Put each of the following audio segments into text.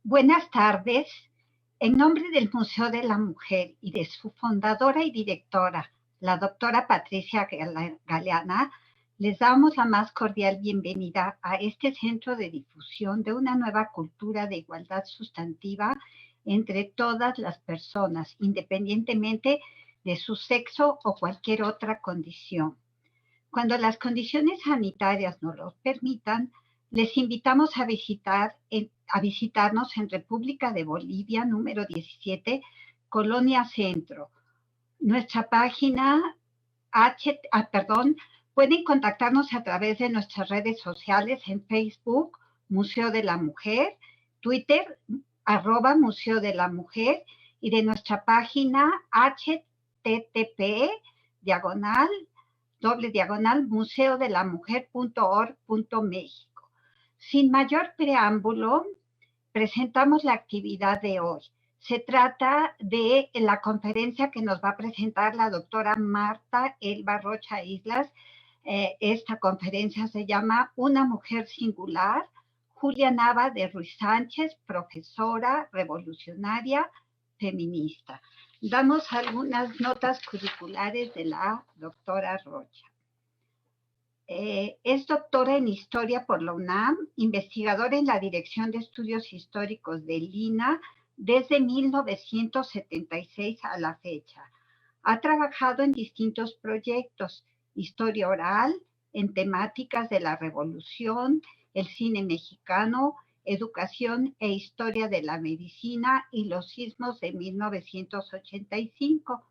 Buenas tardes. En nombre del Museo de la Mujer y de su fundadora y directora, la doctora Patricia Galeana, les damos la más cordial bienvenida a este centro de difusión de una nueva cultura de igualdad sustantiva entre todas las personas, independientemente de su sexo o cualquier otra condición. Cuando las condiciones sanitarias nos lo permitan, les invitamos a visitarnos en República de Bolivia, número 17, Colonia Centro. Nuestra página, pueden contactarnos a través de nuestras redes sociales en Facebook, Museo de la Mujer, Twitter, @Museo de la Mujer, y de nuestra página http://museodelamujer.org.mx. Sin mayor preámbulo, presentamos la actividad de hoy. Se trata de la conferencia que nos va a presentar la doctora Marta Elba Rocha Islas. Esta conferencia se llama Una mujer singular, Julia Nava de Ruiz Sánchez, profesora, revolucionaria, feminista. Damos algunas notas curriculares de la doctora Rocha. Es doctora en Historia por la UNAM, investigadora en la Dirección de Estudios Históricos del INAH desde 1976 a la fecha. Ha trabajado en distintos proyectos: historia oral, en temáticas de la Revolución, el cine mexicano, educación e historia de la medicina y los sismos de 1985.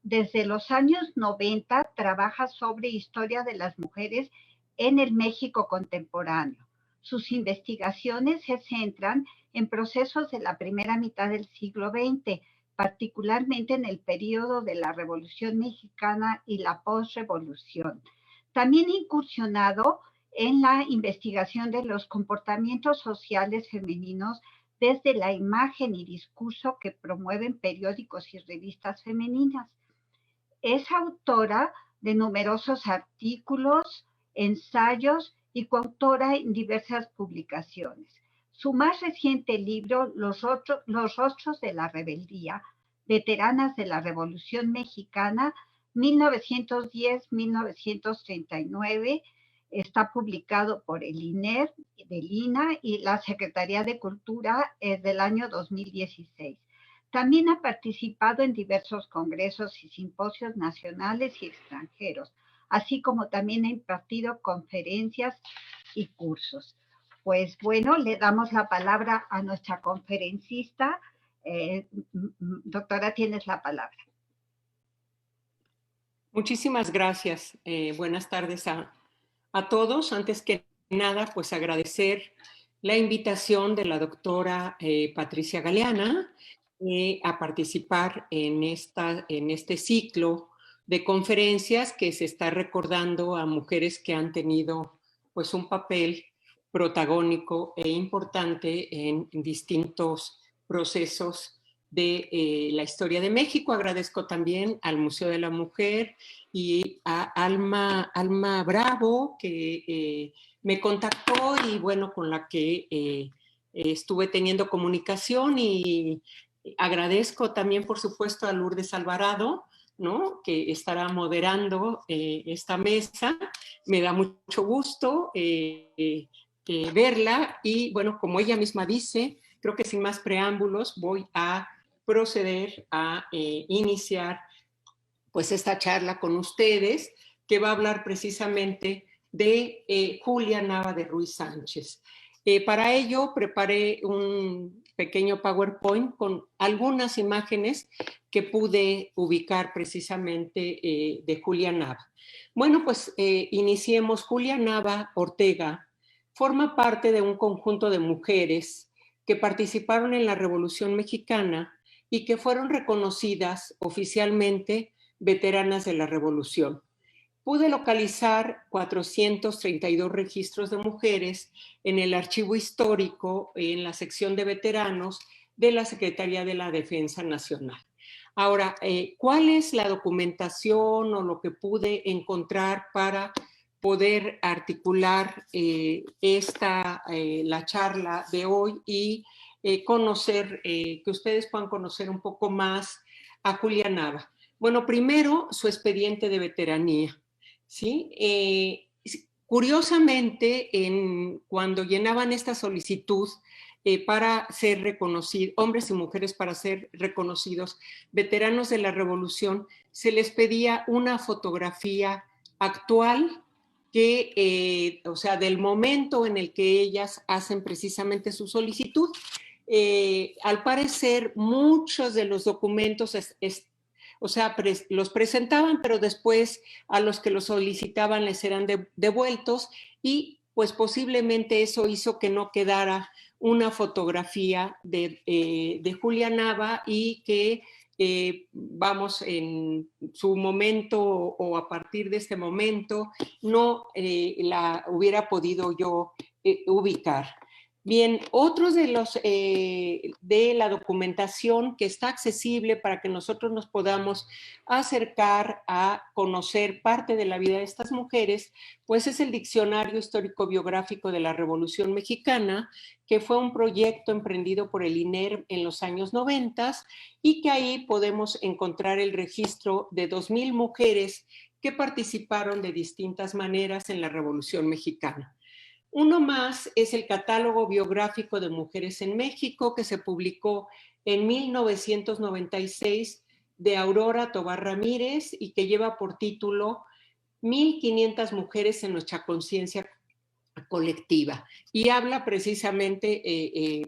Desde los años 90 trabaja sobre historia de las mujeres en el México contemporáneo. Sus investigaciones se centran en procesos de la primera mitad del siglo XX, particularmente en el periodo de la Revolución Mexicana y la posrevolución. También ha incursionado en la investigación de los comportamientos sociales femeninos desde la imagen y discurso que promueven periódicos y revistas femeninas. Es autora de numerosos artículos, ensayos y coautora en diversas publicaciones. Su más reciente libro, Los rostros de la rebeldía, veteranas de la Revolución Mexicana, 1910-1939, está publicado por el INER, del INAH, y la Secretaría de Cultura del año 2016. También ha participado en diversos congresos y simposios nacionales y extranjeros, así como también ha impartido conferencias y cursos. Pues bueno, le damos la palabra a nuestra conferencista. Doctora, tienes la palabra. Muchísimas gracias. Buenas tardes a todos. Antes que nada, pues agradecer la invitación de la doctora Patricia Galeana a participar en este ciclo de conferencias que se está recordando a mujeres que han tenido pues un papel protagónico e importante en distintos procesos de la historia de México. Agradezco también al Museo de la Mujer y a Alma Bravo, que me contactó y bueno, con la que estuve teniendo comunicación, y agradezco también, por supuesto, a Lourdes Alvarado, ¿no?, que estará moderando esta mesa. Me da mucho gusto verla y, bueno, como ella misma dice, creo que sin más preámbulos voy a proceder a iniciar pues esta charla con ustedes, que va a hablar precisamente de Julia Nava de Ruiz Sánchez. Para ello preparé un pequeño PowerPoint con algunas imágenes que pude ubicar precisamente de Julia Nava. Bueno, pues iniciemos. Julia Nava Ortega forma parte de un conjunto de mujeres que participaron en la Revolución Mexicana y que fueron reconocidas oficialmente veteranas de la Revolución. Pude localizar 432 registros de mujeres en el archivo histórico, en la sección de veteranos de la Secretaría de la Defensa Nacional. Ahora, ¿cuál es la documentación o lo que pude encontrar para poder articular la charla de hoy y que ustedes puedan conocer un poco más a Julia Nava. Bueno, primero, su expediente de veteranía, ¿sí? Curiosamente, cuando llenaban esta solicitud para ser reconocidos, hombres y mujeres para ser reconocidos veteranos de la Revolución, se les pedía una fotografía actual o sea, del momento en el que ellas hacen precisamente su solicitud. Al parecer, muchos de los documentos o sea, los presentaban, pero después a los que los solicitaban les eran devueltos y pues posiblemente eso hizo que no quedara una fotografía de Julia Nava y que vamos, en su momento o a partir de este momento no la hubiera podido yo ubicar. Bien, otros de la documentación que está accesible para que nosotros nos podamos acercar a conocer parte de la vida de estas mujeres, pues es el Diccionario Histórico-Biográfico de la Revolución Mexicana, que fue un proyecto emprendido por el INER en los años 90 y que ahí podemos encontrar el registro de 2,000 mujeres que participaron de distintas maneras en la Revolución Mexicana. Uno más es el Catálogo Biográfico de Mujeres en México, que se publicó en 1996 de Aurora Tobar Ramírez y que lleva por título 1500 mujeres en nuestra conciencia colectiva. Y habla precisamente,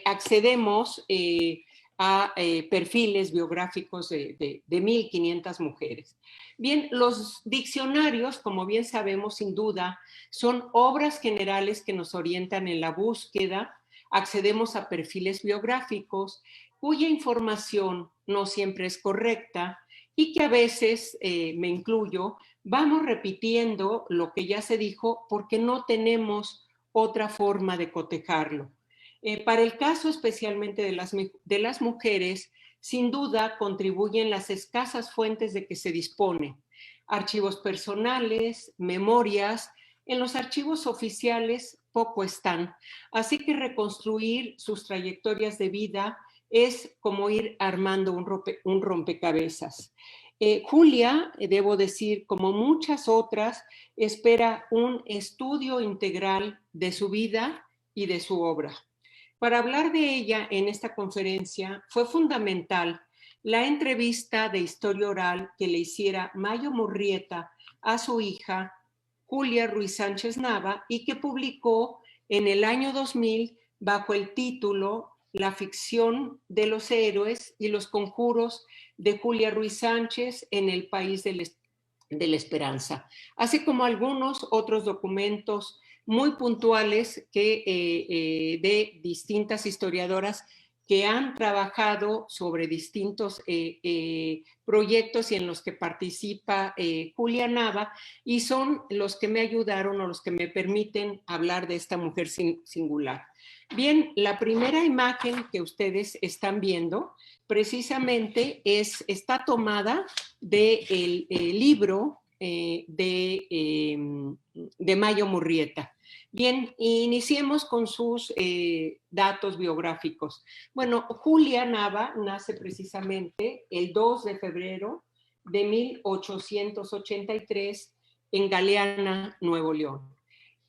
accedemos a perfiles biográficos de 1500 mujeres. Bien, los diccionarios, como bien sabemos, sin duda, son obras generales que nos orientan en la búsqueda. Accedemos a perfiles biográficos cuya información no siempre es correcta y que a veces, me incluyo, vamos repitiendo lo que ya se dijo porque no tenemos otra forma de cotejarlo. Para el caso especialmente de las mujeres, sin duda contribuyen las escasas fuentes de que se dispone. Archivos personales, memorias, en los archivos oficiales poco están. Así que reconstruir sus trayectorias de vida es como ir armando un rompecabezas. Julia, debo decir, como muchas otras, espera un estudio integral de su vida y de su obra. Para hablar de ella en esta conferencia fue fundamental la entrevista de historia oral que le hiciera Mayo Murrieta a su hija Julia Ruiz Sánchez Nava y que publicó en el año 2000 bajo el título La ficción de los héroes y los conjuros de Julia Ruiz Sánchez en el país de la esperanza, así como algunos otros documentos muy puntuales de distintas historiadoras que han trabajado sobre distintos proyectos y en los que participa Julia Nava, y son los que me ayudaron o los que me permiten hablar de esta mujer singular. Bien, la primera imagen que ustedes están viendo precisamente está tomada del libro de Mayo Murrieta. Bien, iniciemos con sus datos biográficos. Bueno, Julia Nava nace precisamente el 2 de febrero de 1883 en Galeana, Nuevo León.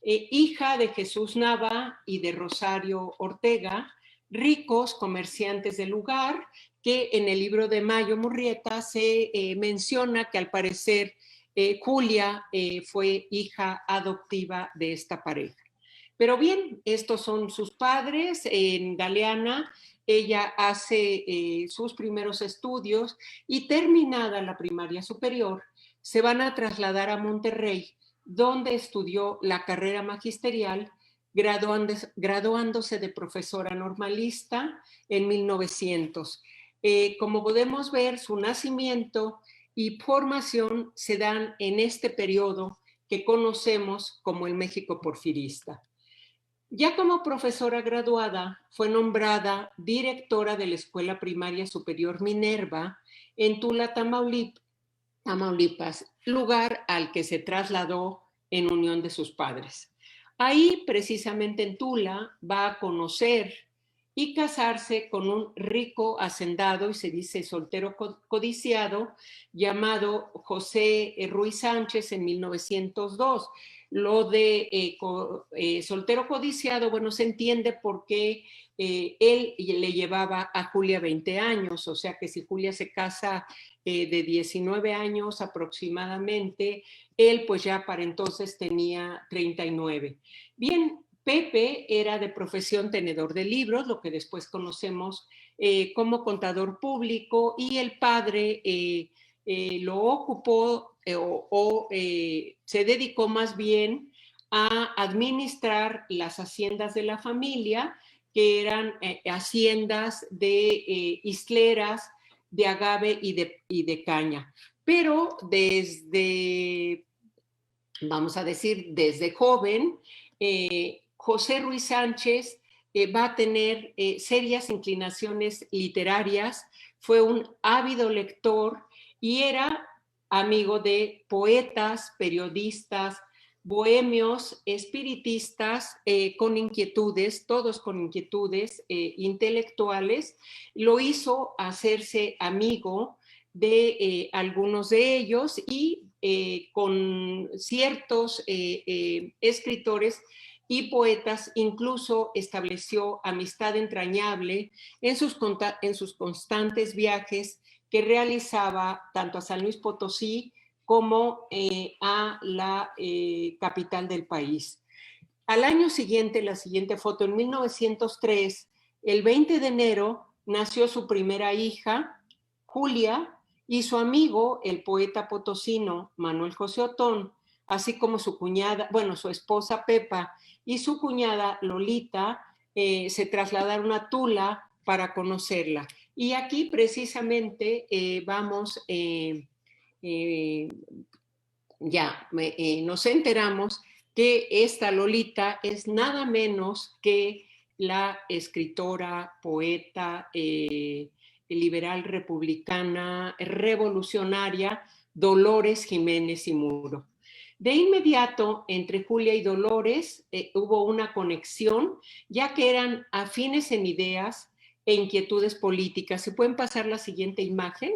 Hija de Jesús Nava y de Rosario Ortega, ricos comerciantes del lugar, que en el libro de Mayo Murrieta se menciona que al parecer Julia fue hija adoptiva de esta pareja. Pero bien, estos son sus padres. En Galeana ella hace sus primeros estudios y terminada la primaria superior, se van a trasladar a Monterrey, donde estudió la carrera magisterial, graduándose de profesora normalista en 1900. Como podemos ver, su nacimiento y formación se dan en este periodo que conocemos como el México porfirista. Ya como profesora graduada, fue nombrada directora de la Escuela Primaria Superior Minerva en Tula, Tamaulipas, lugar al que se trasladó en unión de sus padres. Ahí, precisamente en Tula, va a conocer y casarse con un rico hacendado, y se dice soltero codiciado, llamado José Ruiz Sánchez en 1902. Lo de soltero codiciado, bueno, se entiende porque él le llevaba a Julia 20 años, o sea que si Julia se casa de 19 años aproximadamente, él pues ya para entonces tenía 39. Bien, Pepe era de profesión tenedor de libros, lo que después conocemos como contador público, y el padre lo ocupó se dedicó más bien a administrar las haciendas de la familia, que eran haciendas de isleras, de agave y de caña. Pero desde, vamos a decir, desde joven, José Ruiz Sánchez va a tener serias inclinaciones literarias, fue un ávido lector y era amigo de poetas, periodistas, bohemios, espiritistas, con inquietudes, todos con inquietudes intelectuales. Lo hizo hacerse amigo de algunos de ellos y con ciertos escritores y poetas, incluso estableció amistad entrañable en sus constantes viajes que realizaba tanto a San Luis Potosí como a la capital del país. Al año siguiente, la siguiente foto, en 1903, el 20 de enero, nació su primera hija, Julia, y su amigo, el poeta potosino Manuel José Otón, así como su cuñada, bueno, su esposa Pepa y su cuñada Lolita, se trasladaron a Tula para conocerla. Y aquí precisamente nos enteramos que esta Lolita es nada menos que la escritora, poeta, liberal republicana, revolucionaria, Dolores Jiménez y Muro. De inmediato, entre Julia y Dolores hubo una conexión, ya que eran afines en ideas e inquietudes políticas. ¿Se pueden pasar la siguiente imagen?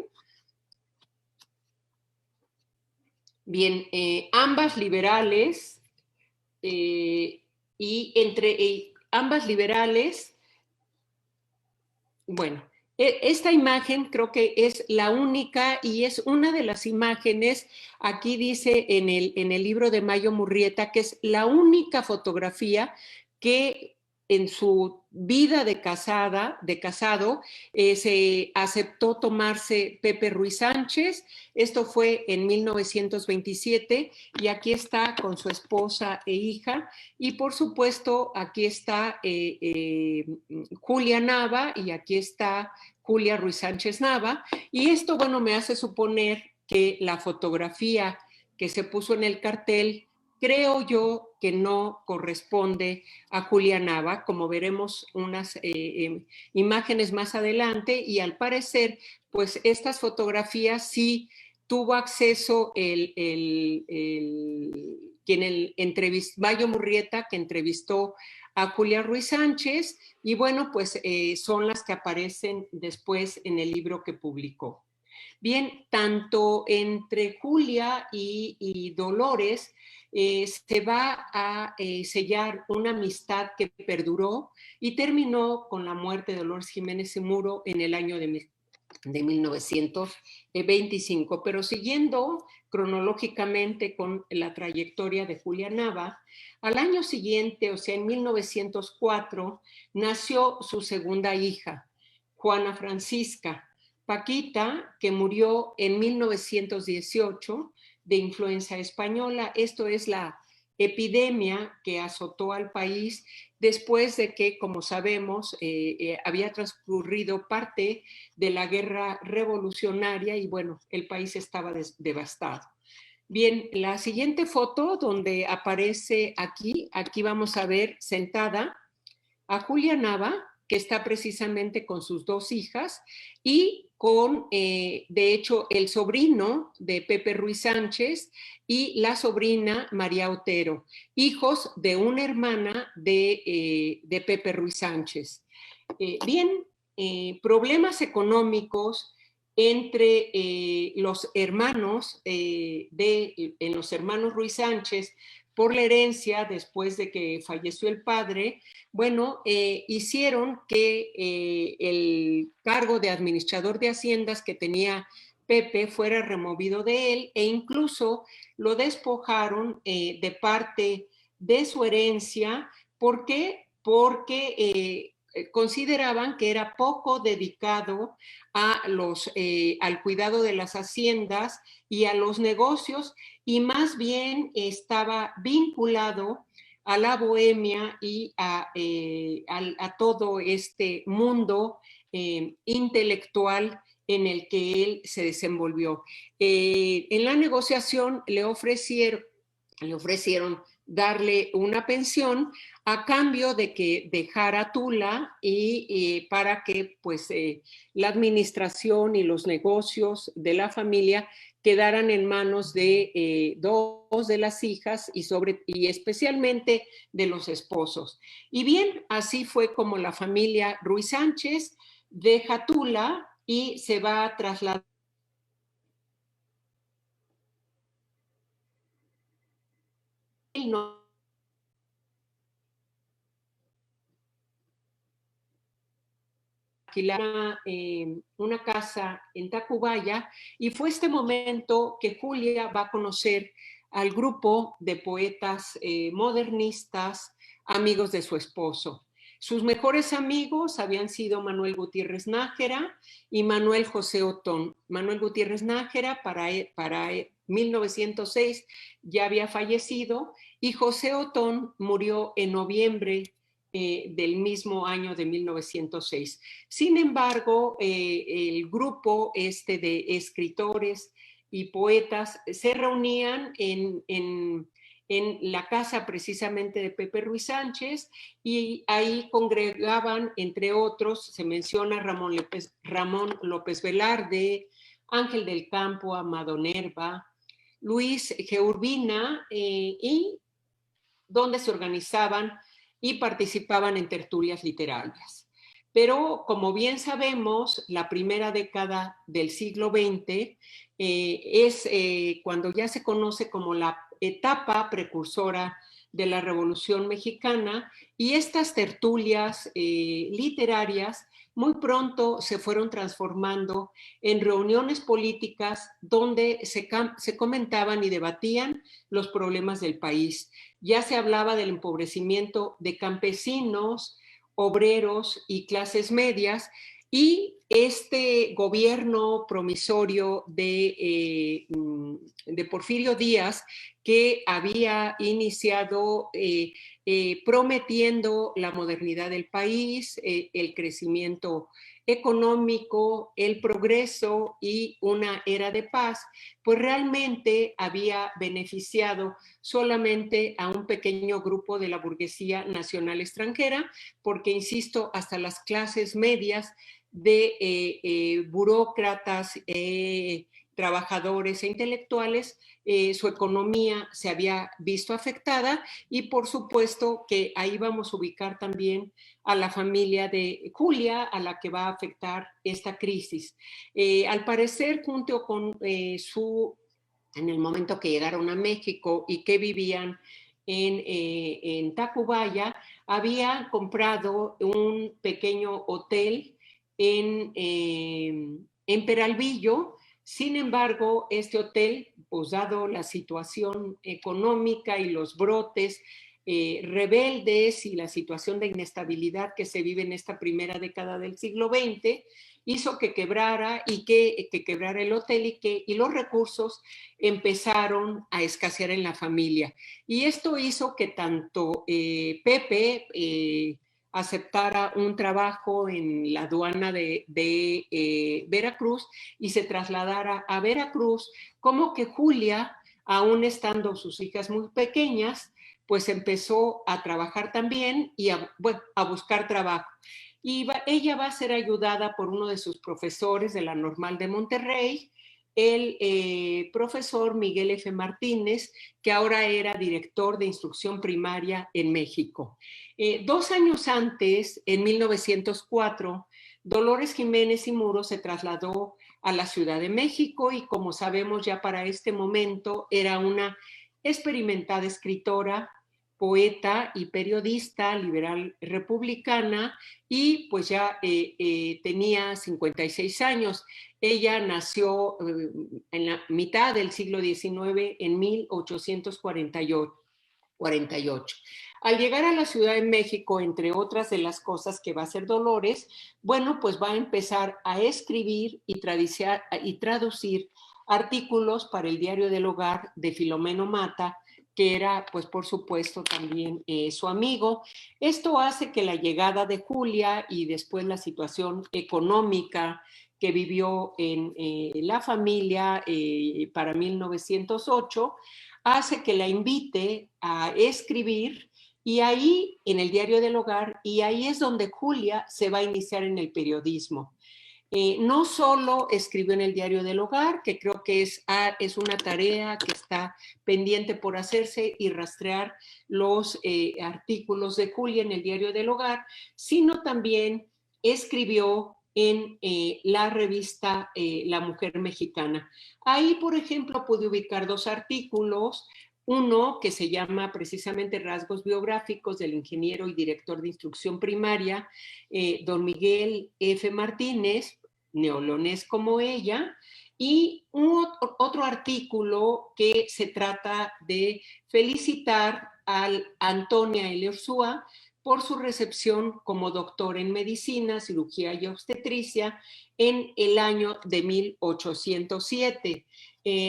Bien, ambas liberales, y entre ambas liberales, bueno, esta imagen creo que es la única y es una de las imágenes, aquí dice en el libro de Mayo Murrieta, que es la única fotografía que en su vida de casado, se aceptó tomarse Pepe Ruiz Sánchez. Esto fue en 1927 y aquí está con su esposa e hija. Y por supuesto, aquí está Julia Nava y aquí está Julia Ruiz Sánchez Nava. Y esto, bueno, me hace suponer que la fotografía que se puso en el cartel, creo yo que no corresponde a Julia Nava, como veremos unas imágenes más adelante, y al parecer, pues estas fotografías sí tuvo acceso Mayo Murrieta, que entrevistó a Julia Ruiz Sánchez, y bueno, pues son las que aparecen después en el libro que publicó. Bien, tanto entre Julia y Dolores se va a sellar una amistad que perduró y terminó con la muerte de Dolores Jiménez y Muro en el año de 1925. Pero siguiendo cronológicamente con la trayectoria de Julia Nava, al año siguiente, o sea, en 1904, nació su segunda hija, Juana Francisca. Paquita, que murió en 1918 de influenza española. Esto es la epidemia que azotó al país después de que, como sabemos, había transcurrido parte de la guerra revolucionaria y bueno, el país estaba devastado. Bien, la siguiente foto donde aparece aquí vamos a ver sentada a Julia Nava, que está precisamente con sus dos hijas y con, de hecho, el sobrino de Pepe Ruiz Sánchez y la sobrina María Otero, hijos de una hermana de Pepe Ruiz Sánchez. problemas económicos entre los hermanos en los hermanos Ruiz Sánchez por la herencia después de que falleció el padre, bueno, hicieron que el cargo de administrador de haciendas que tenía Pepe fuera removido de él e incluso lo despojaron de parte de su herencia. ¿Por qué? Porque consideraban que era poco dedicado al cuidado de las haciendas y a los negocios, y más bien estaba vinculado a la bohemia y a todo este mundo intelectual en el que él se desenvolvió. En la negociación le ofrecieron darle una pensión a cambio de que dejara Tula y para que pues la administración y los negocios de la familia quedaran en manos de dos de las hijas y especialmente de los esposos. Y bien, así fue como la familia Ruiz Sánchez deja Tula y se va a trasladar una casa en Tacubaya, y fue este momento que Julia va a conocer al grupo de poetas modernistas, amigos de su esposo. Sus mejores amigos habían sido Manuel Gutiérrez Nájera y Manuel José Otón. Manuel Gutiérrez Nájera para 1906 ya había fallecido y José Otón murió en noviembre del mismo año de 1906. Sin embargo, el grupo de escritores y poetas se reunían en la casa precisamente de Pepe Ruiz Sánchez, y ahí congregaban, entre otros, se menciona Ramón López Velarde, Ángel del Campo, Amado Nerva, Luis G. Urbina, y donde se organizaban y participaban en tertulias literarias. Pero, como bien sabemos, la primera década del siglo XX es cuando ya se conoce como la etapa precursora de la Revolución Mexicana, y estas tertulias literarias muy pronto se fueron transformando en reuniones políticas donde se comentaban y debatían los problemas del país. Ya se hablaba del empobrecimiento de campesinos, obreros y clases medias, y este gobierno promisorio de Porfirio Díaz, que había iniciado prometiendo la modernidad del país, el crecimiento económico, el progreso y una era de paz, pues realmente había beneficiado solamente a un pequeño grupo de la burguesía nacional extranjera, porque, insisto, hasta las clases medias de burócratas, trabajadores e intelectuales, su economía se había visto afectada, y por supuesto que ahí vamos a ubicar también a la familia de Julia, a la que va a afectar esta crisis. Al parecer, junto con en el momento que llegaron a México y que vivían en Tacubaya, había comprado un pequeño hotel en Peralvillo. Sin embargo, este hotel, pues dado la situación económica y los brotes rebeldes y la situación de inestabilidad que se vive en esta primera década del siglo XX, hizo que quebrara y que quebrara el hotel, y los recursos empezaron a escasear en la familia. Y esto hizo que tanto Pepe aceptara un trabajo en la aduana de Veracruz y se trasladara a Veracruz, como que Julia, aún estando sus hijas muy pequeñas, pues empezó a trabajar también y a buscar trabajo. Y ella va a ser ayudada por uno de sus profesores de la Normal de Monterrey, el profesor Miguel F. Martínez, que ahora era director de instrucción primaria en México. 2 años antes, en 1904, Dolores Jiménez y Muro se trasladó a la Ciudad de México y, como sabemos ya para este momento, era una experimentada escritora, poeta y periodista liberal republicana, y pues ya tenía 56 años. Ella nació en la mitad del siglo XIX, en 1848. Al llegar a la Ciudad de México, entre otras de las cosas que va a hacer Dolores, bueno, pues va a empezar a escribir y traducir artículos para el Diario del Hogar de Filomeno Mata, que era, pues por supuesto, también su amigo. Esto hace que la llegada de Julia y después la situación económica que vivió en la familia para 1908, hace que la invite a escribir, y ahí en el Diario del Hogar, y ahí es donde Julia se va a iniciar en el periodismo. No solo escribió en el Diario del Hogar, que creo que es una tarea que está pendiente por hacerse, y rastrear los artículos de Julia en el Diario del Hogar, sino también escribió en la revista La Mujer Mexicana. Ahí, por ejemplo, pude ubicar 2 artículos. Uno que se llama precisamente Rasgos biográficos del ingeniero y director de instrucción primaria, don Miguel F. Martínez, neolonés como ella, y otro artículo que se trata de felicitar a Antonia L. Ursúa por su recepción como doctor en medicina, cirugía y obstetricia en el año de 1807.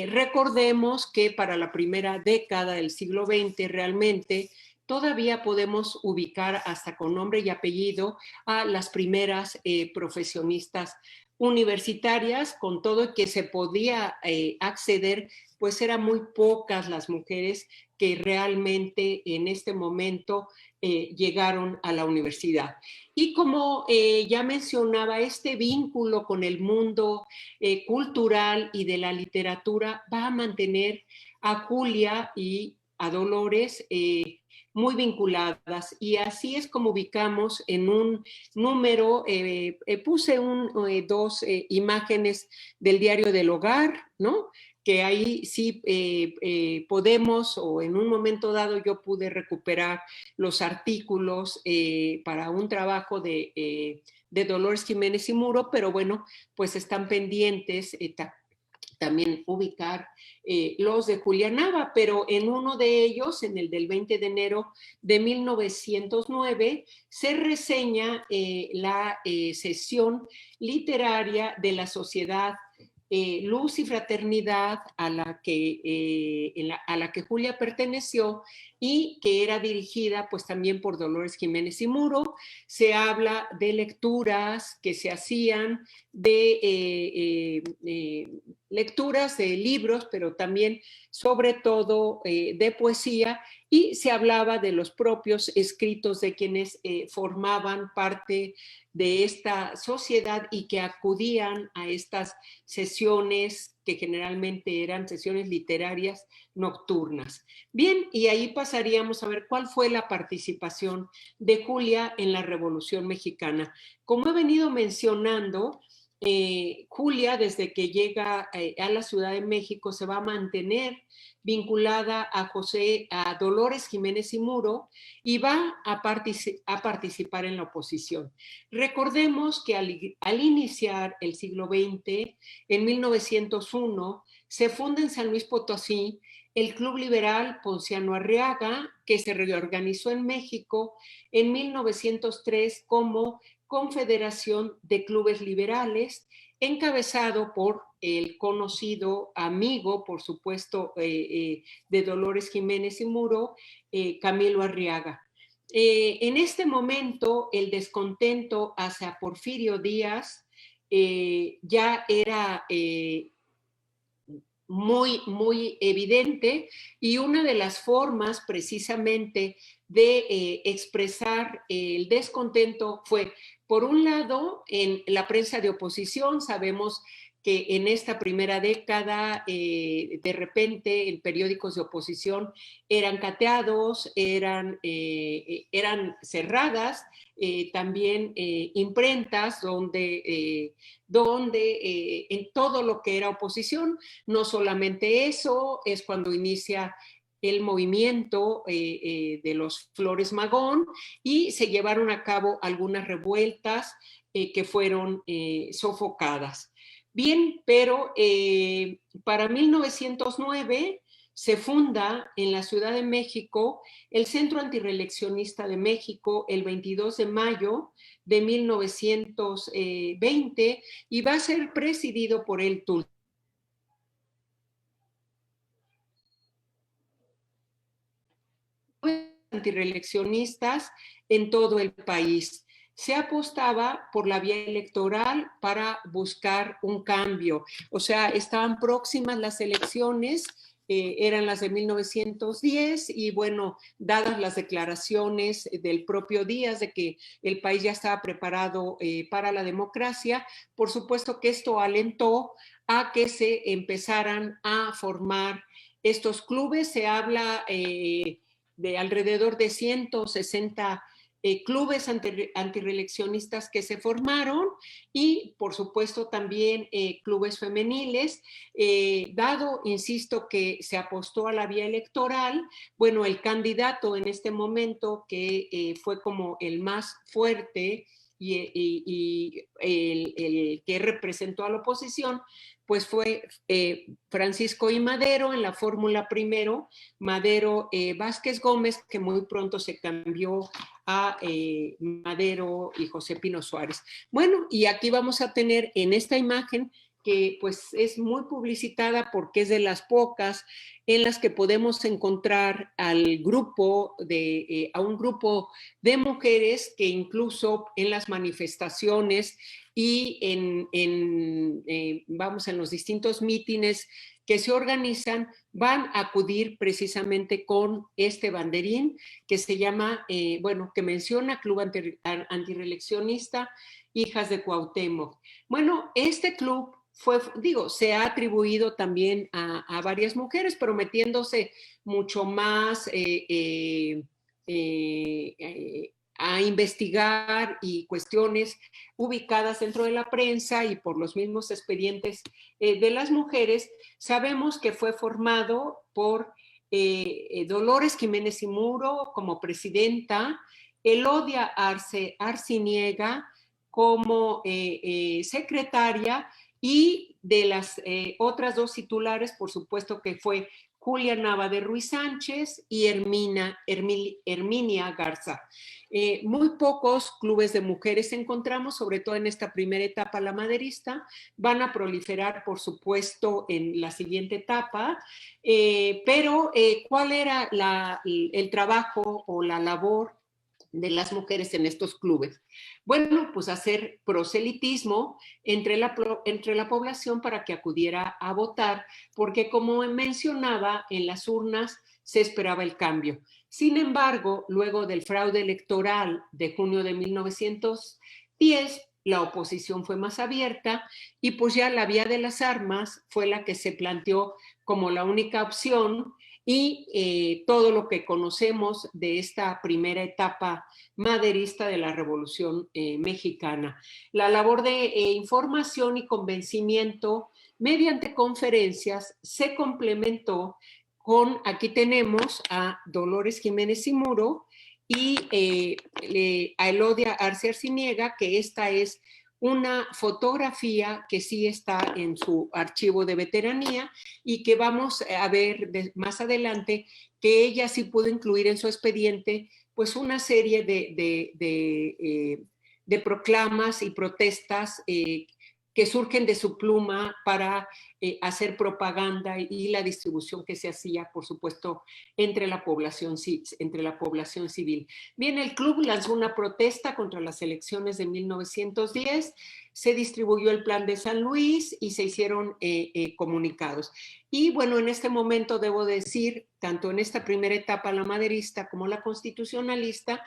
Recordemos que para la primera década del siglo XX realmente todavía podemos ubicar hasta con nombre y apellido a las primeras profesionistas universitarias, con todo que se podía acceder, pues eran muy pocas las mujeres que realmente en este momento llegaron a la universidad. Y como ya mencionaba, este vínculo con el mundo cultural y de la literatura va a mantener a Julia y a Dolores muy vinculadas, y así es como ubicamos en un número, puse 2 imágenes del Diario del Hogar, ¿no? Que ahí sí podemos, o en un momento dado yo pude recuperar los artículos para un trabajo de Dolores Jiménez y Muro, pero bueno, pues están pendientes también ubicar los de Julia Nava, pero en uno de ellos, en el del 20 de enero de 1909, se reseña la sesión literaria de la Sociedad Luz y Fraternidad a la que Julia perteneció, y que era dirigida pues también por Dolores Jiménez y Muro. Se habla de lecturas que se hacían, de lecturas de libros, pero también sobre todo de poesía, y se hablaba de los propios escritos de quienes formaban parte de esta sociedad y que acudían a estas sesiones que generalmente eran sesiones literarias nocturnas. Bien, y ahí pasaríamos a ver cuál fue la participación de Julia en la Revolución Mexicana. Como he venido mencionando, Julia, desde que llega a la Ciudad de México, se va a mantener vinculada a Dolores Jiménez y Muro, y va a participar en la oposición. Recordemos que al iniciar el siglo XX, en 1901, se funda en San Luis Potosí el Club Liberal Ponciano Arriaga, que se reorganizó en México en 1903 como Confederación de Clubes Liberales, encabezado por el conocido amigo, por supuesto, de Dolores Jiménez y Muro, Camilo Arriaga. En este momento, el descontento hacia Porfirio Díaz ya era muy evidente, y una de las formas precisamente de expresar el descontento fue, por un lado, en la prensa de oposición. Sabemos que en esta primera década de repente en periódicos de oposición eran cateados, eran cerradas, también imprentas donde en todo lo que era oposición, no solamente eso, es cuando inicia el movimiento de los Flores Magón y se llevaron a cabo algunas revueltas que fueron sofocadas. Bien, pero para 1909 se funda en la Ciudad de México el Centro Antirreeleccionista de México el 22 de mayo de 1920 y va a ser presidido por el antirreeleccionistas en todo el país. Se apostaba por la vía electoral para buscar un cambio. O sea, estaban próximas las elecciones, eran las de 1910 y bueno, dadas las declaraciones del propio Díaz de que el país ya estaba preparado para la democracia, por supuesto que esto alentó a que se empezaran a formar estos clubes. Se habla de alrededor de 160 clubes antirreeleccionistas que se formaron y, por supuesto, también clubes femeniles. Dado, insisto, que se apostó a la vía electoral, bueno, el candidato en este momento que fue como el más fuerte y el que representó a la oposición, pues fue Francisco I. Madero en la fórmula primero, Madero Vázquez Gómez, que muy pronto se cambió a Madero y José Pino Suárez. Bueno, y aquí vamos a tener en esta imagen que pues es muy publicitada porque es de las pocas en las que podemos encontrar al grupo a un grupo de mujeres que incluso en las manifestaciones y vamos, en los distintos mítines que se organizan, van a acudir precisamente con este banderín que se llama, bueno, que menciona Club Antirreeleccionista Hijas de Cuauhtémoc. Bueno, este club se ha atribuido también a varias mujeres, pero metiéndose mucho más a investigar y cuestiones ubicadas dentro de la prensa y por los mismos expedientes de las mujeres. Sabemos que fue formado por Dolores Jiménez y Muro como presidenta, Elodia Arciniega como secretaria, y de las otras dos titulares, por supuesto que fue Julia Nava de Ruiz Sánchez y Herminia Garza. Muy pocos clubes de mujeres encontramos, sobre todo en esta primera etapa la maderista. Van a proliferar, por supuesto, en la siguiente etapa, pero ¿cuál era el trabajo o la labor de las mujeres en estos clubes? Bueno, pues hacer proselitismo entre la población para que acudiera a votar, porque como mencionaba, en las urnas se esperaba el cambio. Sin embargo, luego del fraude electoral de junio de 1910, la oposición fue más abierta y pues ya la vía de las armas fue la que se planteó como la única opción, y todo lo que conocemos de esta primera etapa maderista de la Revolución Mexicana. La labor de información y convencimiento mediante conferencias se complementó con, aquí tenemos a Dolores Jiménez y Muro y a Elodia Arce Arciniega, que esta es una fotografía que sí está en su archivo de veteranía y que vamos a ver más adelante, que ella sí pudo incluir en su expediente pues una serie de proclamas y protestas que surgen de su pluma para hacer propaganda y la distribución que se hacía, por supuesto, entre la población civil. Bien, el club lanzó una protesta contra las elecciones de 1910, se distribuyó el Plan de San Luis y se hicieron comunicados. Y bueno, en este momento debo decir, tanto en esta primera etapa, la maderista como la constitucionalista,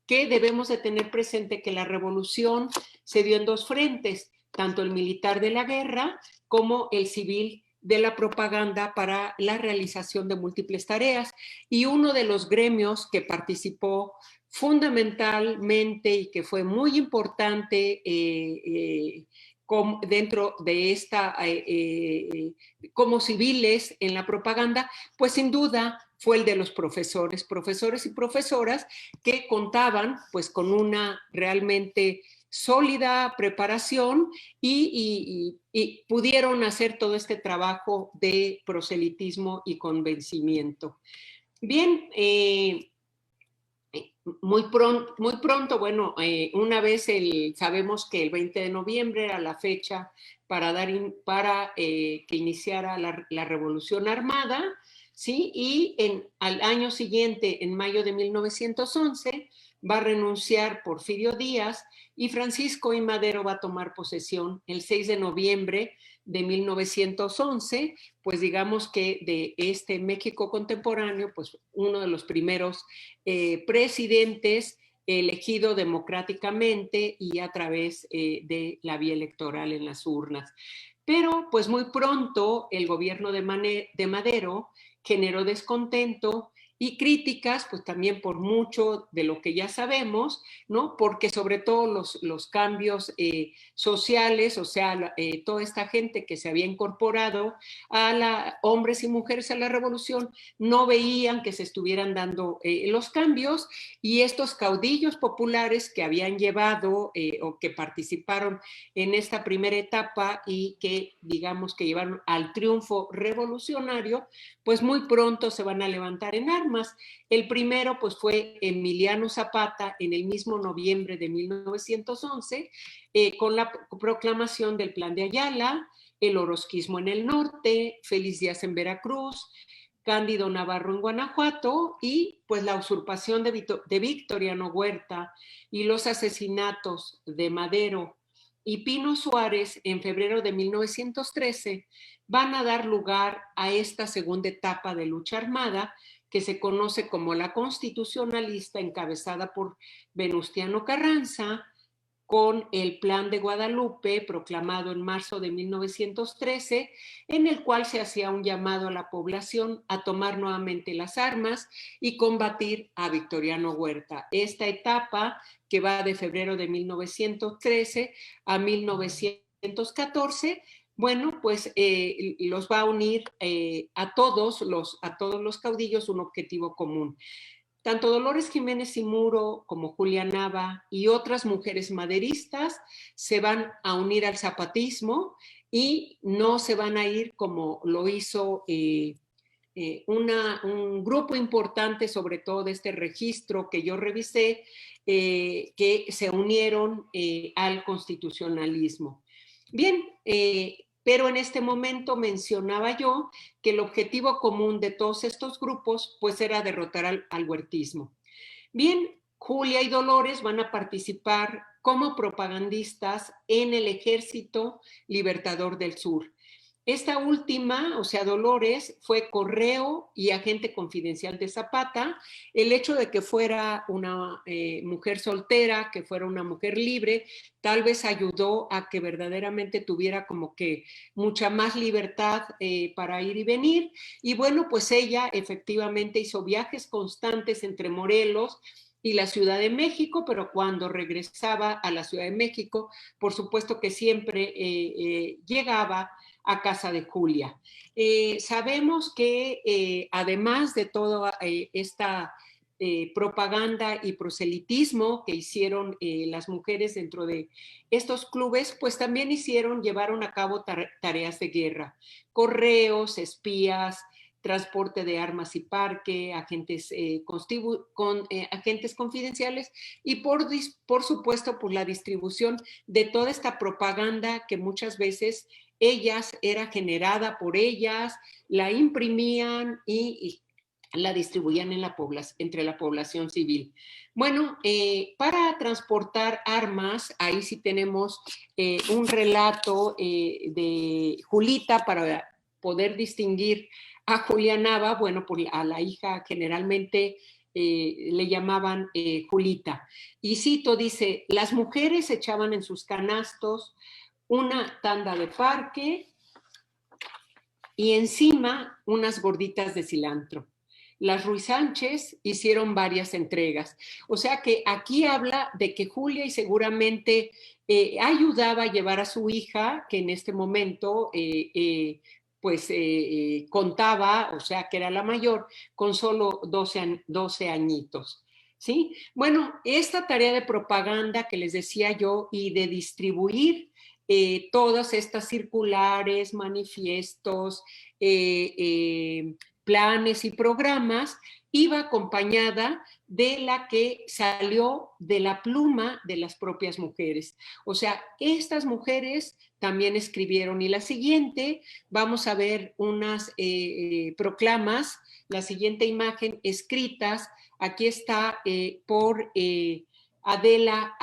que debemos de tener presente que la revolución se dio en dos frentes. tanto el militar de la guerra como el civil de la propaganda para la realización de múltiples tareas. Y uno de los gremios que participó fundamentalmente y que fue muy importante dentro de esta, como civiles en la propaganda, pues sin duda fue el de los profesores y profesoras que contaban pues con una realmente sólida preparación y pudieron hacer todo este trabajo de proselitismo y convencimiento. Bien, muy pronto, bueno, una vez sabemos que el 20 de noviembre era la fecha para que iniciara la Revolución Armada, ¿sí? Y al año siguiente, en mayo de 1911, va a renunciar Porfirio Díaz y Francisco I. Madero va a tomar posesión el 6 de noviembre de 1911, pues digamos que de este México contemporáneo, pues uno de los primeros presidentes elegido democráticamente y a través de la vía electoral en las urnas. Pero pues muy pronto el gobierno de Madero generó descontento y críticas, pues también por mucho de lo que ya sabemos, ¿no? Porque sobre todo los cambios sociales, o sea, toda esta gente que se había incorporado hombres y mujeres a la revolución, no veían que se estuvieran dando los cambios, y estos caudillos populares que habían llevado o que participaron en esta primera etapa y que digamos que llevaron al triunfo revolucionario, pues muy pronto se van a levantar en armas. El primero pues fue Emiliano Zapata en el mismo noviembre de 1911, con la proclamación del Plan de Ayala, el orosquismo en el norte, Félix Díaz en Veracruz, Cándido Navarro en Guanajuato, y pues la usurpación de Victoriano Huerta y los asesinatos de Madero y Pino Suárez en febrero de 1913 van a dar lugar a esta segunda etapa de lucha armada que se conoce como la constitucionalista, encabezada por Venustiano Carranza, con el Plan de Guadalupe, proclamado en marzo de 1913, en el cual se hacía un llamado a la población a tomar nuevamente las armas y combatir a Victoriano Huerta. Esta etapa, que va de febrero de 1913 a 1914, bueno, pues los va a unir a todos los caudillos un objetivo común. Tanto Dolores Jiménez y Muro como Julia Nava y otras mujeres maderistas se van a unir al zapatismo y no se van a ir como lo hizo un grupo importante, sobre todo de este registro que yo revisé, que se unieron al constitucionalismo. Bien, pero en este momento mencionaba yo que el objetivo común de todos estos grupos pues era derrotar al huertismo. Bien, Julia y Dolores van a participar como propagandistas en el Ejército Libertador del Sur. Esta última, o sea, Dolores, fue correo y agente confidencial de Zapata. El hecho de que fuera una mujer soltera, que fuera una mujer libre, tal vez ayudó a que verdaderamente tuviera como que mucha más libertad para ir y venir. Y bueno, pues ella efectivamente hizo viajes constantes entre Morelos y la Ciudad de México, pero cuando regresaba a la Ciudad de México, por supuesto que siempre llegaba a casa de Julia. Sabemos que además de toda esta propaganda y proselitismo que hicieron las mujeres dentro de estos clubes, pues también llevaron a cabo tareas de guerra, correos, espías, transporte de armas y parque, agentes confidenciales y por supuesto por la distribución de toda esta propaganda que muchas veces era generada por ellas, la imprimían y la distribuían entre la población civil. Bueno, para transportar armas, ahí sí tenemos un relato de Julita para poder distinguir a Julia Nava. Bueno, a la hija generalmente le llamaban Julita. Y cito, dice, las mujeres echaban en sus canastos una tanda de parque y encima unas gorditas de cilantro. Las Ruiz Sánchez hicieron varias entregas. O sea que aquí habla de que Julia y seguramente ayudaba a llevar a su hija, que en este momento contaba, o sea que era la mayor, con solo 12 añitos. ¿Sí? Bueno, esta tarea de propaganda que les decía yo y de distribuir todas estas circulares, manifiestos, planes y programas, iba acompañada de la que salió de la pluma de las propias mujeres. O sea, estas mujeres también escribieron. Y la siguiente, vamos a ver unas proclamas, la siguiente imagen, escritas, aquí está por Adela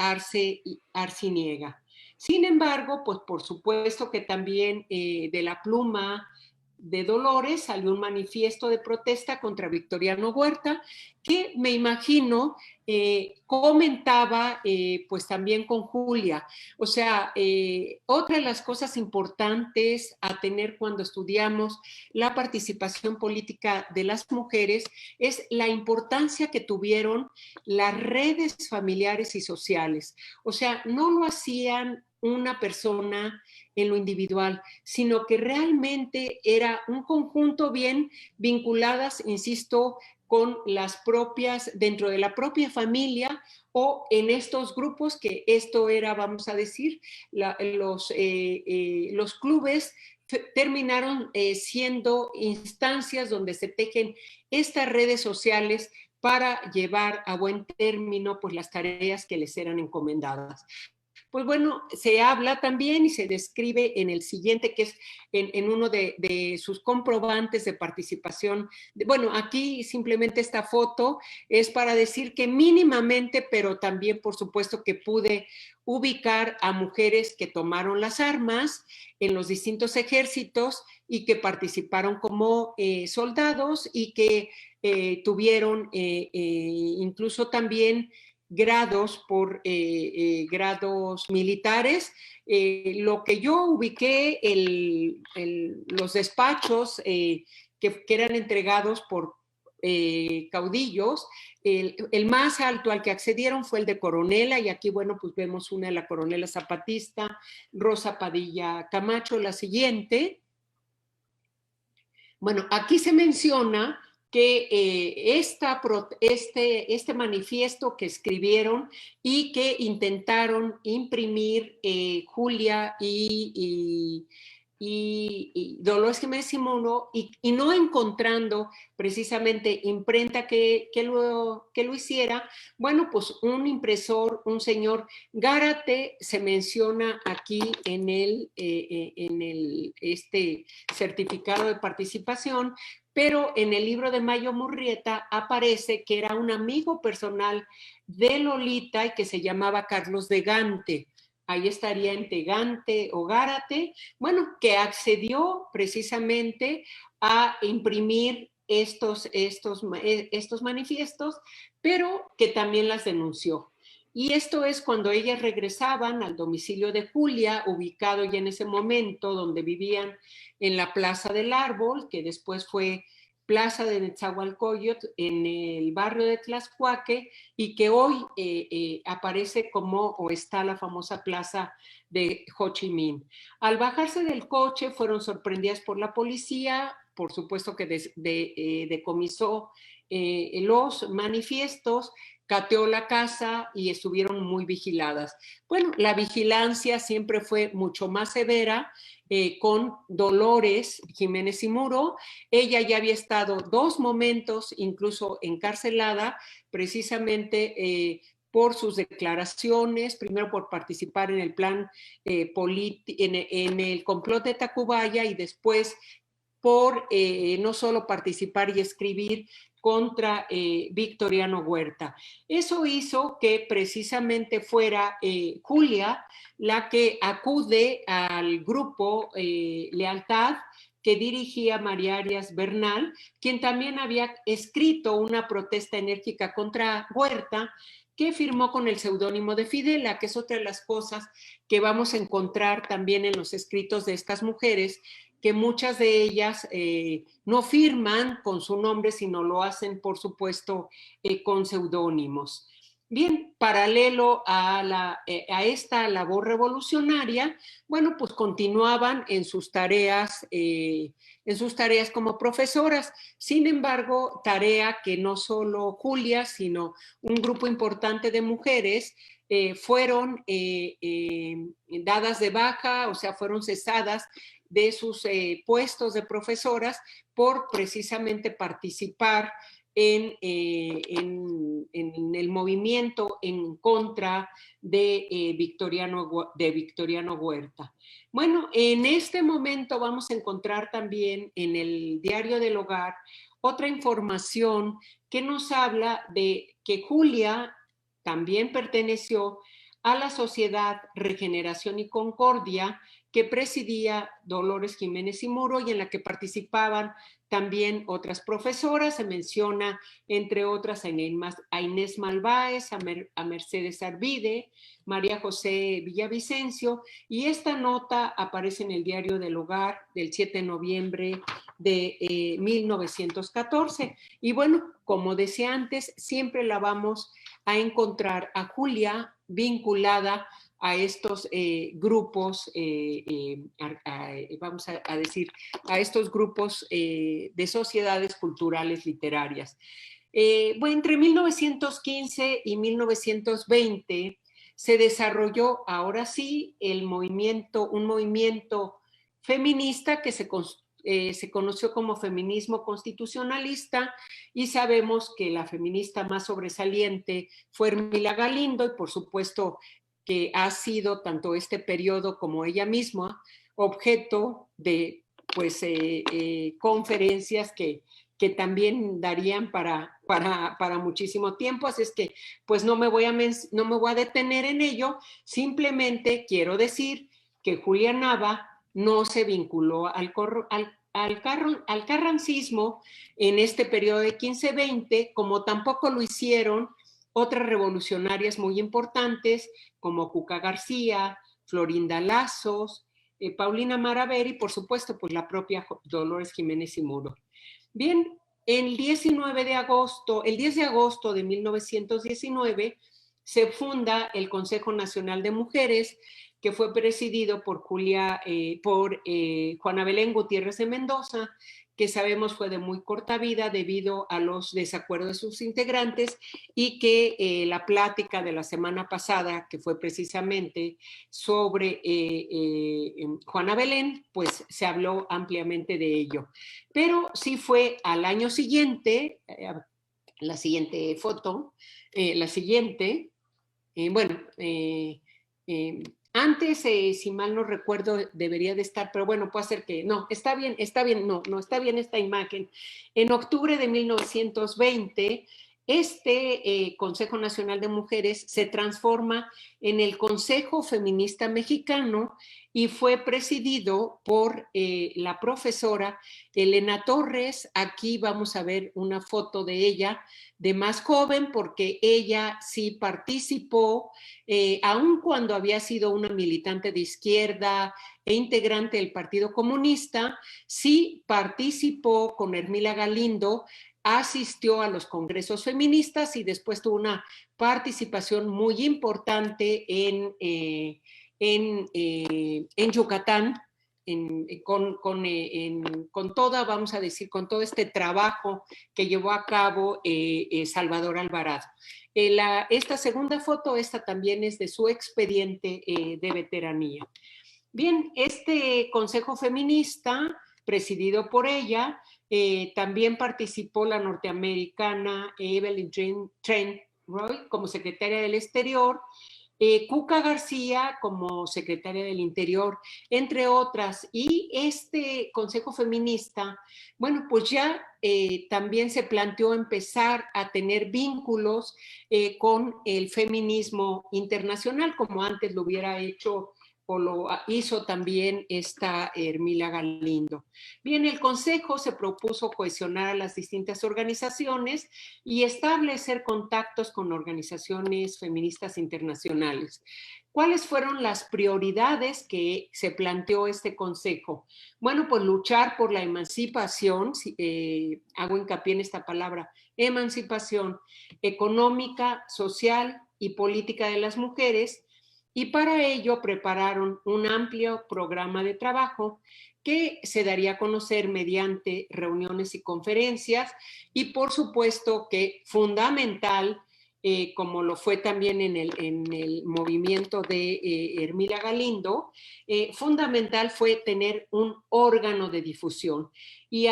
Arciniega. Sin embargo, pues por supuesto que también de la pluma de Dolores salió un manifiesto de protesta contra Victoriano Huerta, que me imagino comentaba pues también con Julia. O sea, otra de las cosas importantes a tener cuando estudiamos la participación política de las mujeres es la importancia que tuvieron las redes familiares y sociales. O sea, no lo hacían una persona en lo individual, sino que realmente era un conjunto bien vinculadas, insisto, con las propias, dentro de la propia familia o en estos grupos, que esto era, vamos a decir, los clubes terminaron siendo instancias donde se tejen estas redes sociales para llevar a buen término pues las tareas que les eran encomendadas. Pues bueno, se habla también y se describe en el siguiente, que es en uno de sus comprobantes de participación. Bueno, aquí simplemente esta foto es para decir que mínimamente, pero también por supuesto que pude ubicar a mujeres que tomaron las armas en los distintos ejércitos y que participaron como soldados y que tuvieron incluso también grados por grados militares. Lo que yo ubiqué, los despachos que eran entregados por caudillos, el más alto al que accedieron fue el de coronela, y aquí, bueno, pues vemos una de la coronela zapatista, Rosa Padilla Camacho, la siguiente. Bueno, aquí se menciona que este manifiesto que escribieron y que intentaron imprimir Julia y Dolores Jiménez y Muro, y no encontrando precisamente imprenta que lo hiciera, bueno, pues un impresor, un señor Gárate, se menciona aquí en este certificado de participación, pero en el libro de Mayo Murrieta aparece que era un amigo personal de Lolita y que se llamaba Carlos de Gante. Ahí estaría en Tegante o Gárate, bueno, que accedió precisamente a imprimir estos manifiestos, pero que también las denunció. Y esto es cuando ellas regresaban al domicilio de Julia, ubicado ya en ese momento donde vivían en la Plaza del Árbol, que después fue Plaza de Netzahualcóyotl, en el barrio de Tlaxcuaque, y que hoy aparece como, o está la famosa Plaza de Ho Chi Minh. Al bajarse del coche fueron sorprendidas por la policía, por supuesto que decomisó los manifiestos, cateó la casa y estuvieron muy vigiladas. Bueno, la vigilancia siempre fue mucho más severa con Dolores Jiménez y Muro. Ella ya había estado 2 momentos incluso encarcelada, precisamente por sus declaraciones, primero por participar en el plan en el complot de Tacubaya, y después por no solo participar y escribir contra Victoriano Huerta. Eso hizo que precisamente fuera Julia la que acude al grupo Lealtad, que dirigía María Arias Bernal, quien también había escrito una protesta enérgica contra Huerta, que firmó con el seudónimo de Fidela, que es otra de las cosas que vamos a encontrar también en los escritos de estas mujeres, que muchas de ellas no firman con su nombre, sino lo hacen, por supuesto, con seudónimos. Bien, paralelo a esta labor revolucionaria, bueno, pues continuaban en sus tareas como profesoras. Sin embargo, tarea que no solo Julia, sino un grupo importante de mujeres fueron dadas de baja, o sea, fueron cesadas de sus puestos de profesoras por precisamente participar en el movimiento en contra de Victoriano Huerta. Bueno, en este momento vamos a encontrar también en el Diario del Hogar otra información que nos habla de que Julia también perteneció a la Sociedad Regeneración y Concordia que presidía Dolores Jiménez y Muro y en la que participaban también otras profesoras. Se menciona, entre otras, a Inés Malváez, a Mercedes Arvide, María José Villavicencio, y esta nota aparece en el Diario del Hogar del 7 de noviembre de 1914. Y bueno, como decía antes, siempre la vamos a encontrar a Julia vinculada a estos grupos, vamos a decir, a estos grupos de sociedades culturales literarias. Bueno, entre 1915 y 1920 se desarrolló, ahora sí, un movimiento feminista que se conoció como feminismo constitucionalista, y sabemos que la feminista más sobresaliente fue Ermila Galindo, y por supuesto que ha sido tanto este periodo como ella misma objeto de pues, conferencias que también darían para muchísimo tiempo, así es que pues no me voy a detener en ello. Simplemente quiero decir que Julia Nava no se vinculó al carrancismo en este periodo de 15-20, como tampoco lo hicieron otras revolucionarias muy importantes como Cuca García, Florinda Lazos, Paulina Maravera y por supuesto pues la propia Dolores Jiménez y Muro. Bien, el 10 de agosto de 1919 se funda el Consejo Nacional de Mujeres, que fue presidido por Juana Belén Gutiérrez de Mendoza, que sabemos fue de muy corta vida debido a los desacuerdos de sus integrantes, y que la plática de la semana pasada, que fue precisamente sobre Juana Belén, pues se habló ampliamente de ello. Pero sí fue al año siguiente, la siguiente foto, antes, si mal no recuerdo, debería de estar, pero bueno, puede ser que no, está bien esta imagen. En octubre de 1920, este Consejo Nacional de Mujeres se transforma en el Consejo Feminista Mexicano y fue presidido por la profesora Elena Torres. Aquí vamos a ver una foto de ella de más joven, porque ella sí participó, aun cuando había sido una militante de izquierda e integrante del Partido Comunista, sí participó con Ermila Galindo, asistió a los congresos feministas y después tuvo una participación muy importante en Yucatán, con toda, vamos a decir, con todo este trabajo que llevó a cabo Salvador Alvarado. Esta segunda foto, esta también es de su expediente de veteranía. Bien, este Consejo Feminista, presidido por ella, también participó la norteamericana Evelyn Trent Roy como secretaria del Exterior, Cuca García como secretaria del Interior, entre otras. Y este Consejo Feminista, bueno, pues ya también se planteó empezar a tener vínculos con el feminismo internacional, como antes lo hubiera hecho o lo hizo también esta Hermila Galindo. Bien, el Consejo se propuso cohesionar a las distintas organizaciones y establecer contactos con organizaciones feministas internacionales. ¿Cuáles fueron las prioridades que se planteó este Consejo? Bueno, pues luchar por la emancipación, hago hincapié en esta palabra, emancipación económica, social y política de las mujeres, y para ello prepararon un amplio programa de trabajo que se daría a conocer mediante reuniones y conferencias, y por supuesto que fundamental, como lo fue también en el movimiento de Hermila Galindo, fundamental fue tener un órgano de difusión. Y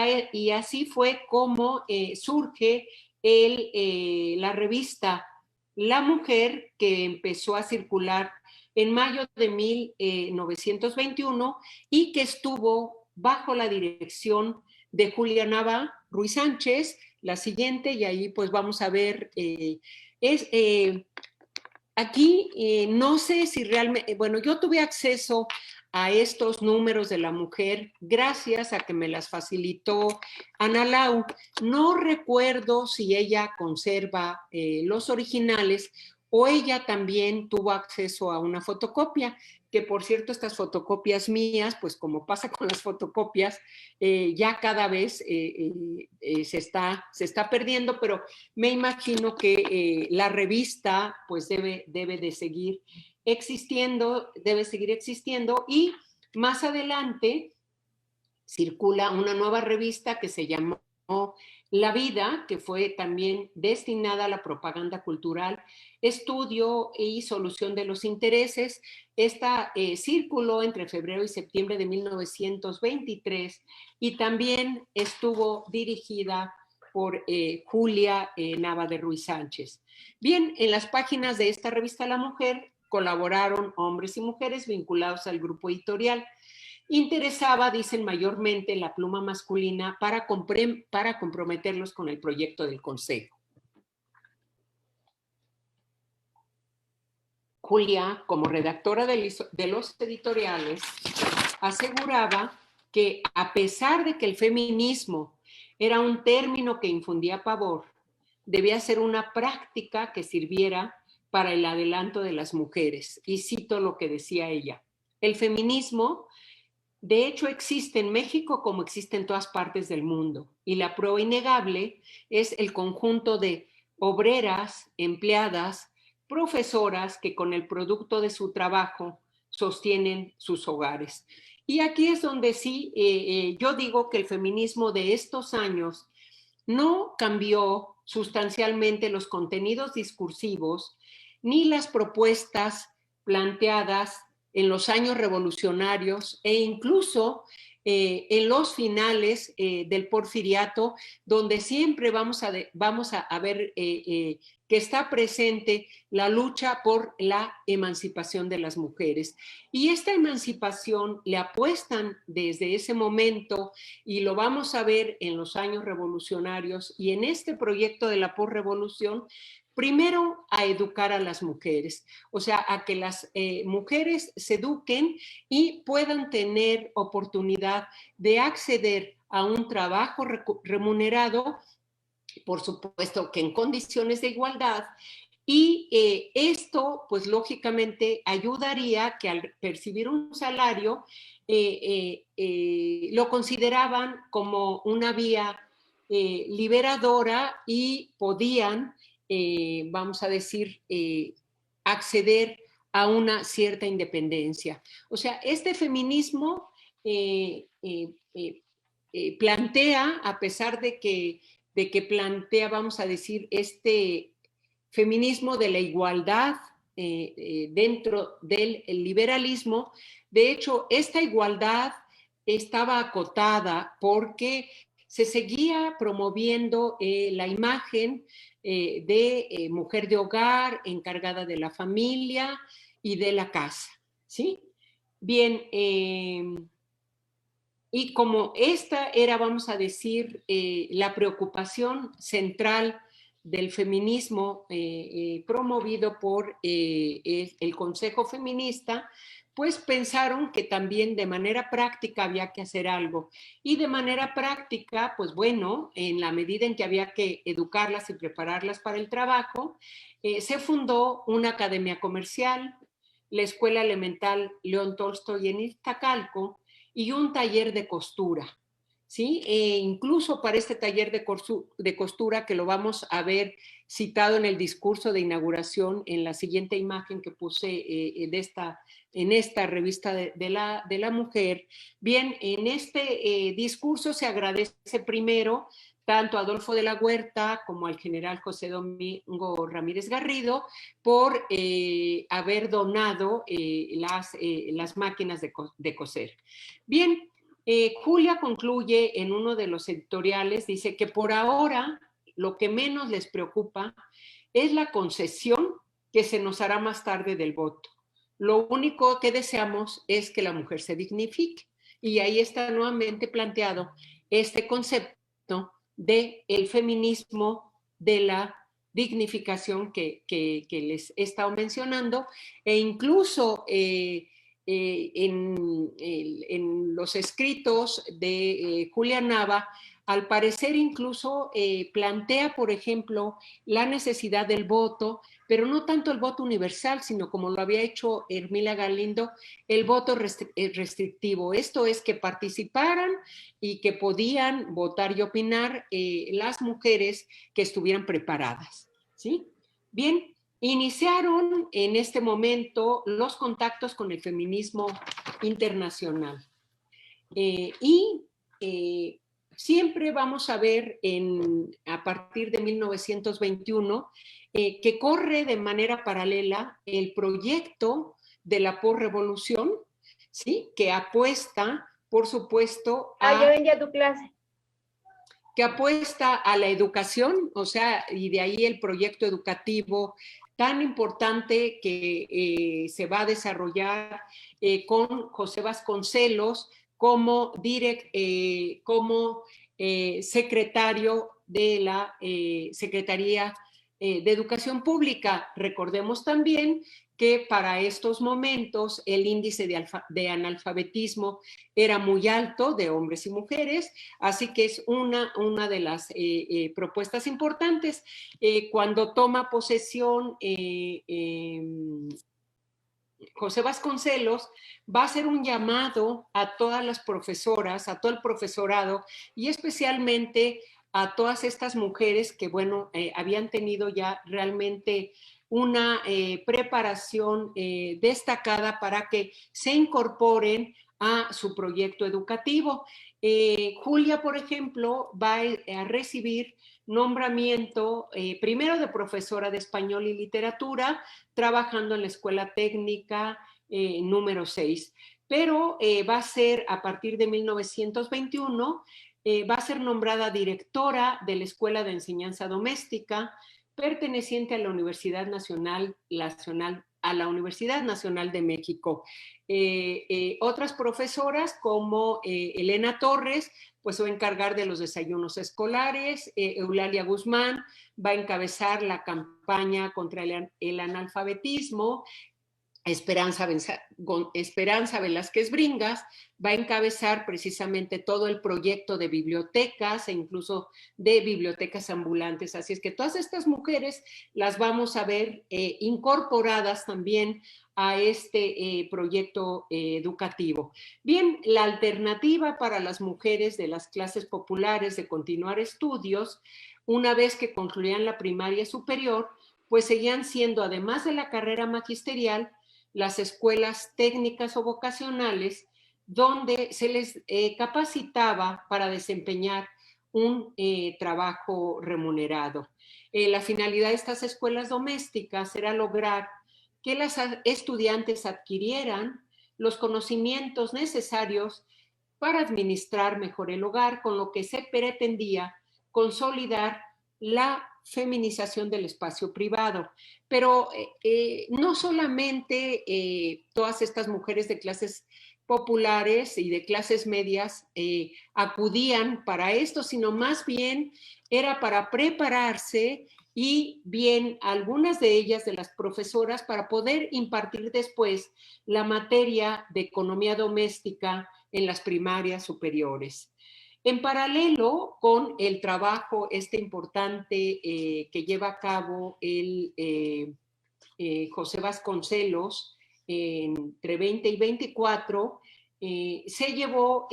así fue como surge la revista La Mujer, que empezó a circular en mayo de 1921 y que estuvo bajo la dirección de Julia Nava Ruiz Sánchez. La siguiente, y ahí pues vamos a ver, aquí no sé si realmente, bueno, yo tuve acceso a estos números de La Mujer gracias a que me las facilitó Ana Lau. No recuerdo si ella conserva los originales o ella también tuvo acceso a una fotocopia, que por cierto estas fotocopias mías, pues como pasa con las fotocopias, ya cada vez se está perdiendo, pero me imagino que la revista pues debe de seguir existiendo, debe seguir existiendo, y más adelante circula una nueva revista que se llamó La Vida, que fue también destinada a la propaganda cultural, estudio y solución de los intereses. Esta circuló entre febrero y septiembre de 1923 y también estuvo dirigida por Julia Nava de Ruiz Sánchez. Bien, en las páginas de esta revista La Mujer colaboraron hombres y mujeres vinculados al grupo editorial. Interesaba, dicen, mayormente la pluma masculina para comprometerlos con el proyecto del Consejo. Julia, como redactora de los editoriales, aseguraba que a pesar de que el feminismo era un término que infundía pavor, debía ser una práctica que sirviera para el adelanto de las mujeres. Y cito lo que decía ella: el feminismo de hecho existe en México como existe en todas partes del mundo, y la prueba innegable es el conjunto de obreras, empleadas, profesoras que con el producto de su trabajo sostienen sus hogares. Y aquí es donde sí, yo digo que el feminismo de estos años no cambió sustancialmente los contenidos discursivos ni las propuestas planteadas en los años revolucionarios e incluso en los finales del porfiriato, donde siempre vamos a ver que está presente la lucha por la emancipación de las mujeres. Y esta emancipación le apuestan desde ese momento, y lo vamos a ver en los años revolucionarios y en este proyecto de la posrevolución, primero a educar a las mujeres, o sea, a que las mujeres se eduquen y puedan tener oportunidad de acceder a un trabajo remunerado, por supuesto que en condiciones de igualdad. Y esto, pues lógicamente, ayudaría que al percibir un salario, lo consideraban como una vía liberadora y podían, vamos a decir, acceder a una cierta independencia. O sea, este feminismo plantea, a pesar de que plantea, vamos a decir, este feminismo de la igualdad dentro del liberalismo. De hecho, esta igualdad estaba acotada porque se seguía promoviendo la imagen de mujer de hogar, encargada de la familia y de la casa, ¿sí? Bien, y como esta era, vamos a decir, la preocupación central del feminismo promovido por el Consejo Feminista, pues pensaron que también de manera práctica había que hacer algo. Y de manera práctica, pues bueno, en la medida en que había que educarlas y prepararlas para el trabajo, se fundó una academia comercial, la Escuela Elemental León Tolstoy en Iztacalco y un taller de costura. ¿Sí? Incluso para este taller de costura, que lo vamos a ver citado en el discurso de inauguración, en la siguiente imagen que puse en esta revista de la mujer. Bien, en este discurso se agradece primero tanto a Adolfo de la Huerta como al general José Domingo Ramírez Garrido por haber donado las máquinas de coser. Bien, Julia concluye en uno de los editoriales, dice que por ahora lo que menos les preocupa es la concesión que se nos hará más tarde del voto. Lo único que deseamos es que la mujer se dignifique. Y ahí está nuevamente planteado este concepto del feminismo, de la dignificación que les he estado mencionando, e incluso en los escritos de Julia Nava, al parecer incluso plantea, por ejemplo, la necesidad del voto, pero no tanto el voto universal, sino como lo había hecho Hermila Galindo, el voto restrictivo. Esto es que participaran y que podían votar y opinar las mujeres que estuvieran preparadas, ¿sí? Bien, iniciaron en este momento los contactos con el feminismo internacional. Siempre vamos a ver a partir de 1921 que corre de manera paralela el proyecto de la posrevolución, ¿sí? Que apuesta, por supuesto, yo vendí a tu clase. Que apuesta a la educación, o sea, y de ahí el proyecto educativo tan importante que se va a desarrollar con José Vasconcelos como secretario de la Secretaría de Educación Pública. Recordemos también que para estos momentos el índice de analfabetismo era muy alto de hombres y mujeres, así que es una de las propuestas importantes. Cuando toma posesión José Vasconcelos, va a hacer un llamado a todas las profesoras, a todo el profesorado y especialmente a todas estas mujeres que, bueno, habían tenido ya realmente una preparación destacada para que se incorporen a su proyecto educativo. Julia, por ejemplo, va a recibir nombramiento primero de profesora de español y literatura, trabajando en la Escuela Técnica número 6, pero va a ser a partir de 1921, va a ser nombrada directora de la Escuela de Enseñanza Doméstica, perteneciente a la Universidad Nacional de México. Otras profesoras como Elena Torres, pues se va a encargar de los desayunos escolares. Eulalia Guzmán va a encabezar la campaña contra el analfabetismo. Esperanza Velázquez Bringas va a encabezar precisamente todo el proyecto de bibliotecas e incluso de bibliotecas ambulantes. Así es que todas estas mujeres las vamos a ver incorporadas también a este proyecto educativo. Bien, la alternativa para las mujeres de las clases populares de continuar estudios, una vez que concluían la primaria superior, pues seguían siendo, además de la carrera magisterial, las escuelas técnicas o vocacionales, donde se les capacitaba para desempeñar un trabajo remunerado. La finalidad de estas escuelas domésticas era lograr que las estudiantes adquirieran los conocimientos necesarios para administrar mejor el hogar, con lo que se pretendía consolidar la feminización del espacio privado. Pero no solamente todas estas mujeres de clases populares y de clases medias acudían para esto, sino más bien era para prepararse y bien algunas de ellas, de las profesoras, para poder impartir después la materia de economía doméstica en las primarias superiores. En paralelo con el trabajo importante que lleva a cabo el José Vasconcelos entre 20 y 24, se llevó,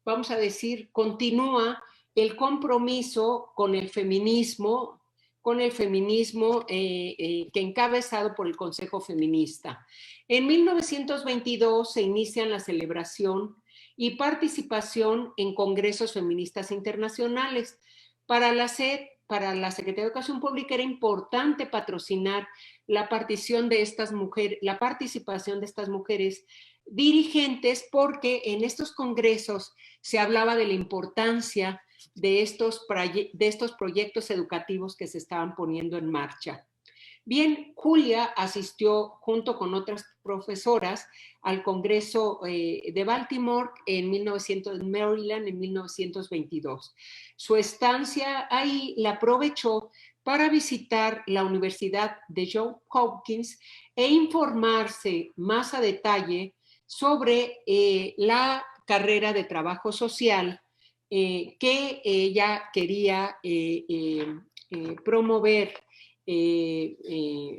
vamos a decir, continúa el compromiso con el feminismo que encabezado por el Consejo Feminista. En 1922 se inicia la celebración y participación en congresos feministas internacionales. Para la Secretaría de Educación Pública era importante patrocinar la participación de estas mujeres dirigentes, porque en estos congresos se hablaba de la importancia de estos proyectos educativos que se estaban poniendo en marcha. Bien, Julia asistió junto con otras profesoras al Congreso de Baltimore en Maryland en 1922. Su estancia ahí la aprovechó para visitar la Universidad de Johns Hopkins e informarse más a detalle sobre la carrera de trabajo social que ella quería promover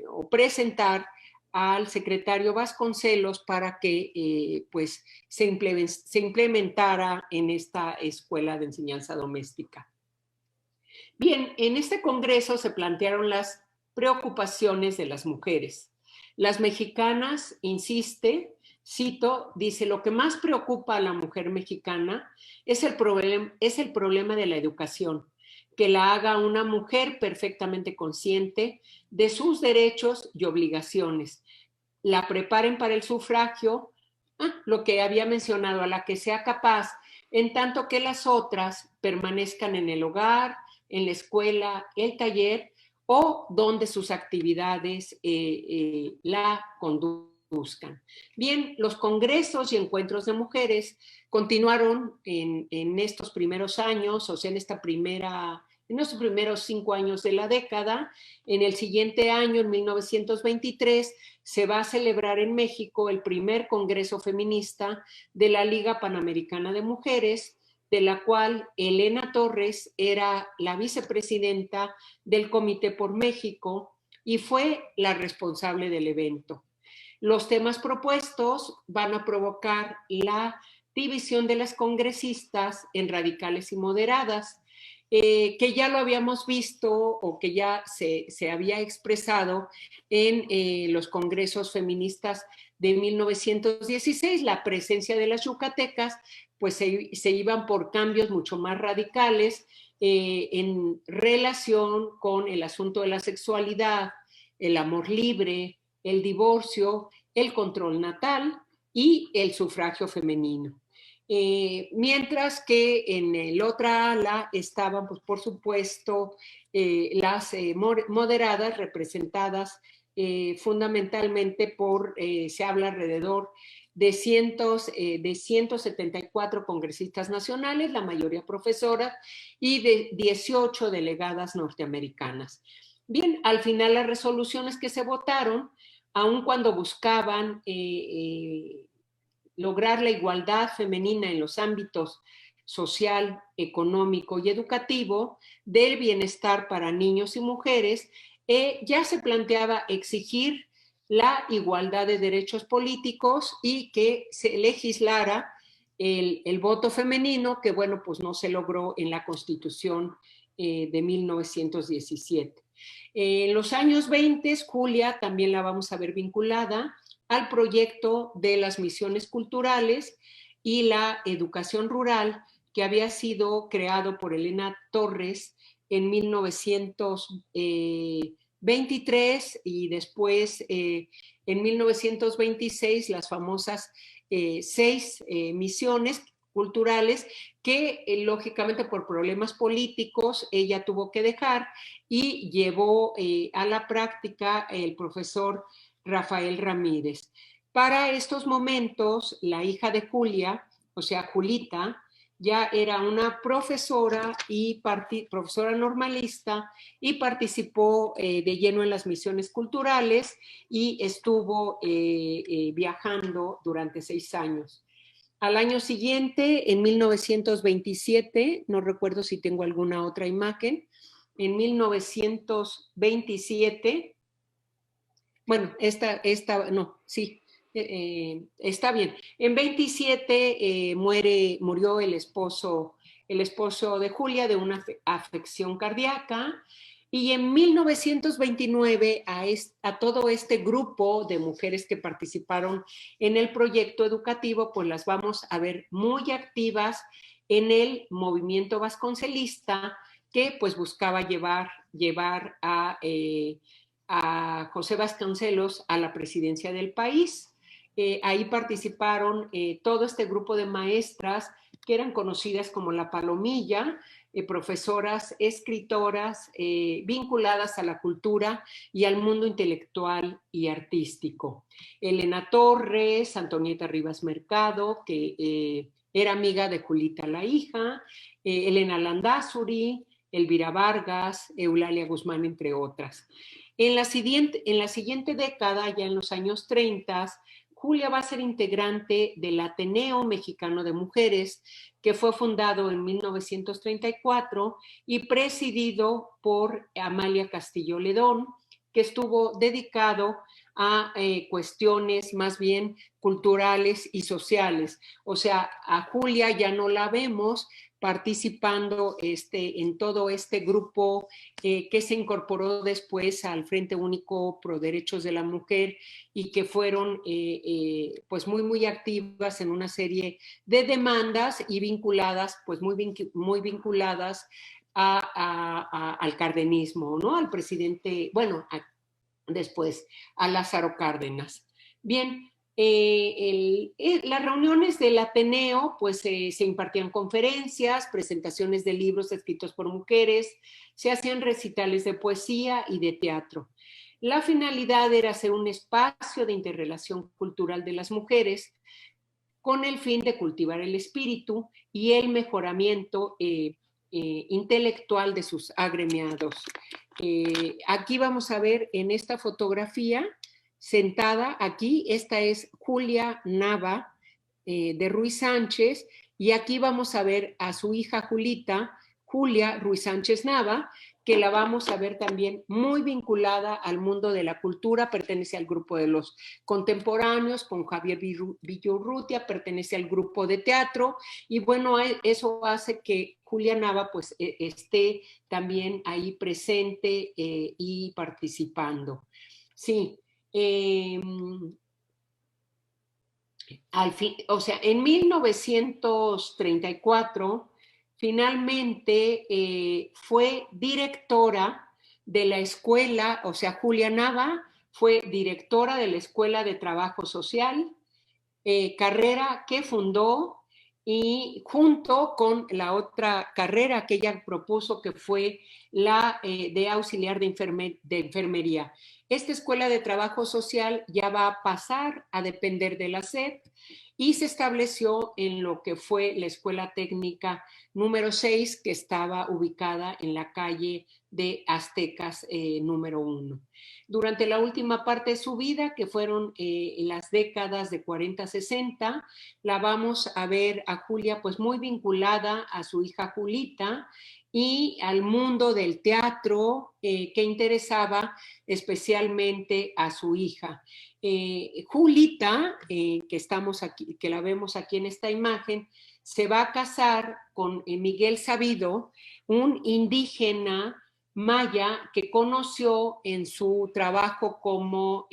o presentar al secretario Vasconcelos para que pues se implementara en esta escuela de enseñanza doméstica. Bien, en este congreso se plantearon las preocupaciones de las mujeres. Las mexicanas, cito, dice, lo que más preocupa a la mujer mexicana es el problema de la educación, que la haga una mujer perfectamente consciente de sus derechos y obligaciones, la preparen para el sufragio, lo que había mencionado, a la que sea capaz, en tanto que las otras permanezcan en el hogar, en la escuela, el taller o donde sus actividades la conduzcan. Bien, los congresos y encuentros de mujeres continuaron en estos primeros años, o sea, en los primeros 5 años de la década. En el siguiente año, en 1923, se va a celebrar en México el primer Congreso Feminista de la Liga Panamericana de Mujeres, de la cual Elena Torres era la vicepresidenta del Comité por México y fue la responsable del evento. Los temas propuestos van a provocar la división de las congresistas en radicales y moderadas, que ya lo habíamos visto o que ya se había expresado en los congresos feministas de 1916. La presencia de las yucatecas pues se iban por cambios mucho más radicales en relación con el asunto de la sexualidad, el amor libre, el divorcio, el control natal y el sufragio femenino. Mientras que en el otra ala estaban, pues, por supuesto, las moderadas, representadas fundamentalmente por, se habla alrededor de 174 congresistas nacionales, la mayoría profesoras, y de 18 delegadas norteamericanas. Bien, al final las resoluciones que se votaron, aun cuando buscaban lograr la igualdad femenina en los ámbitos social, económico y educativo, del bienestar para niños y mujeres, ya se planteaba exigir la igualdad de derechos políticos y que se legislara el voto femenino, que bueno, pues no se logró en la Constitución de 1917. En los años 20, Julia también la vamos a ver vinculada al proyecto de las misiones culturales y la educación rural, que había sido creado por Elena Torres en 1923 y después en 1926 las famosas 6 misiones culturales que lógicamente por problemas políticos ella tuvo que dejar y llevó a la práctica el profesor Rafael Ramírez. Para estos momentos, la hija de Julia, o sea, Julita, ya era una profesora y profesora normalista y participó de lleno en las misiones culturales y estuvo viajando durante 6 años. Al año siguiente, en 1927, no recuerdo si tengo alguna otra imagen, en 1927, bueno, no, sí, está bien. En 27 murió el esposo de Julia de una afección cardíaca, y en 1929 a todo este grupo de mujeres que participaron en el proyecto educativo, pues las vamos a ver muy activas en el movimiento vasconcelista, que pues buscaba llevar a José Vasconcelos a la presidencia del país. Ahí participaron todo este grupo de maestras que eran conocidas como la Palomilla, profesoras, escritoras, vinculadas a la cultura y al mundo intelectual y artístico. Elena Torres, Antonieta Rivas Mercado, que era amiga de Julita la hija, Elena Landázuri, Elvira Vargas, Eulalia Guzmán, entre otras. En la siguiente década, ya en los años 30, Julia va a ser integrante del Ateneo Mexicano de Mujeres, que fue fundado en 1934 y presidido por Amalia Castillo Ledón, que estuvo dedicado a cuestiones más bien culturales y sociales. O sea, a Julia ya no la vemos participando en todo este grupo que se incorporó después al Frente Único Pro Derechos de la Mujer y que fueron pues muy activas en una serie de demandas y vinculadas, pues muy vinculadas al cardenismo, ¿no? Al presidente, bueno, después a Lázaro Cárdenas. Bien, las reuniones del Ateneo, pues se impartían conferencias, presentaciones de libros escritos por mujeres, se hacían recitales de poesía y de teatro. La finalidad era ser un espacio de interrelación cultural de las mujeres con el fin de cultivar el espíritu y el mejoramiento intelectual de sus agremiados. Aquí vamos a ver en esta fotografía, sentada aquí, esta es Julia Nava de Ruiz Sánchez, y aquí vamos a ver a su hija Julita, Julia Ruiz Sánchez Nava, que la vamos a ver también muy vinculada al mundo de la cultura, pertenece al grupo de los contemporáneos con Javier Villaurrutia, pertenece al grupo de teatro, y bueno, eso hace que Julia Nava pues esté también ahí presente y participando. Sí, o sea, en 1934 finalmente fue directora de la escuela, o sea, Julia Nava fue directora de la Escuela de Trabajo Social, carrera que fundó, y junto con la otra carrera que ella propuso, que fue la de auxiliar de enfermería. Esta escuela de trabajo social ya va a pasar a depender de la SEP y se estableció en lo que fue la Escuela Técnica número 6, que estaba ubicada en la calle de Aztecas número 1. Durante la última parte de su vida, que fueron las décadas de 40-60, la vamos a ver a Julia pues muy vinculada a su hija Julita y al mundo del teatro que interesaba especialmente a su hija. Julita, que estamos aquí, que la vemos aquí en esta imagen, se va a casar con Miguel Sabido, un indígena maya que conoció en su trabajo como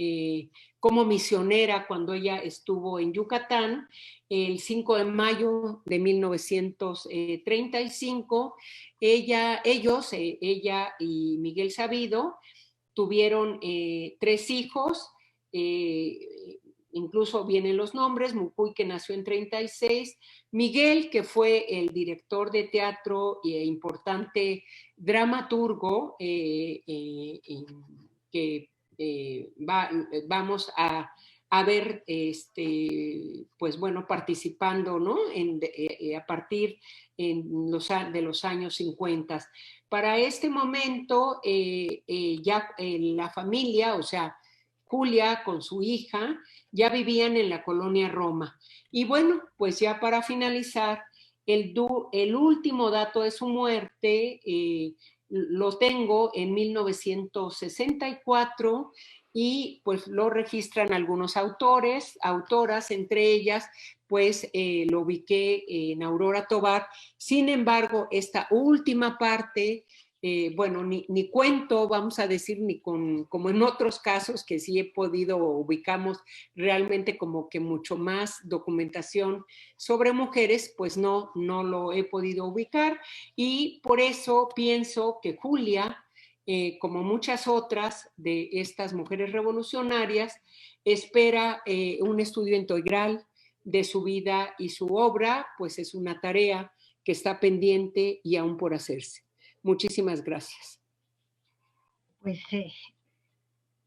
misionera cuando ella estuvo en Yucatán, el 5 de mayo de 1935. Ella y Miguel Sabido tuvieron 3 hijos, incluso vienen los nombres: Mucuy, que nació en 36, Miguel, que fue el director de teatro e importante dramaturgo, que vamos a haber, pues bueno, participando, ¿no? A partir de los años 50. Para este momento, ya la familia, o sea, Julia con su hija, ya vivían en la colonia Roma. Y bueno, pues ya para finalizar, el último dato de su muerte lo tengo en 1964 y pues lo registran algunos autoras, entre ellas pues lo ubiqué en Aurora Tobar. Sin embargo, esta última parte, bueno, ni cuento, vamos a decir, ni como en otros casos que sí he podido, ubicamos realmente como que mucho más documentación sobre mujeres, pues no lo he podido ubicar, y por eso pienso que Julia, como muchas otras de estas mujeres revolucionarias, espera un estudio integral de su vida y su obra, pues es una tarea que está pendiente y aún por hacerse. Muchísimas gracias. Pues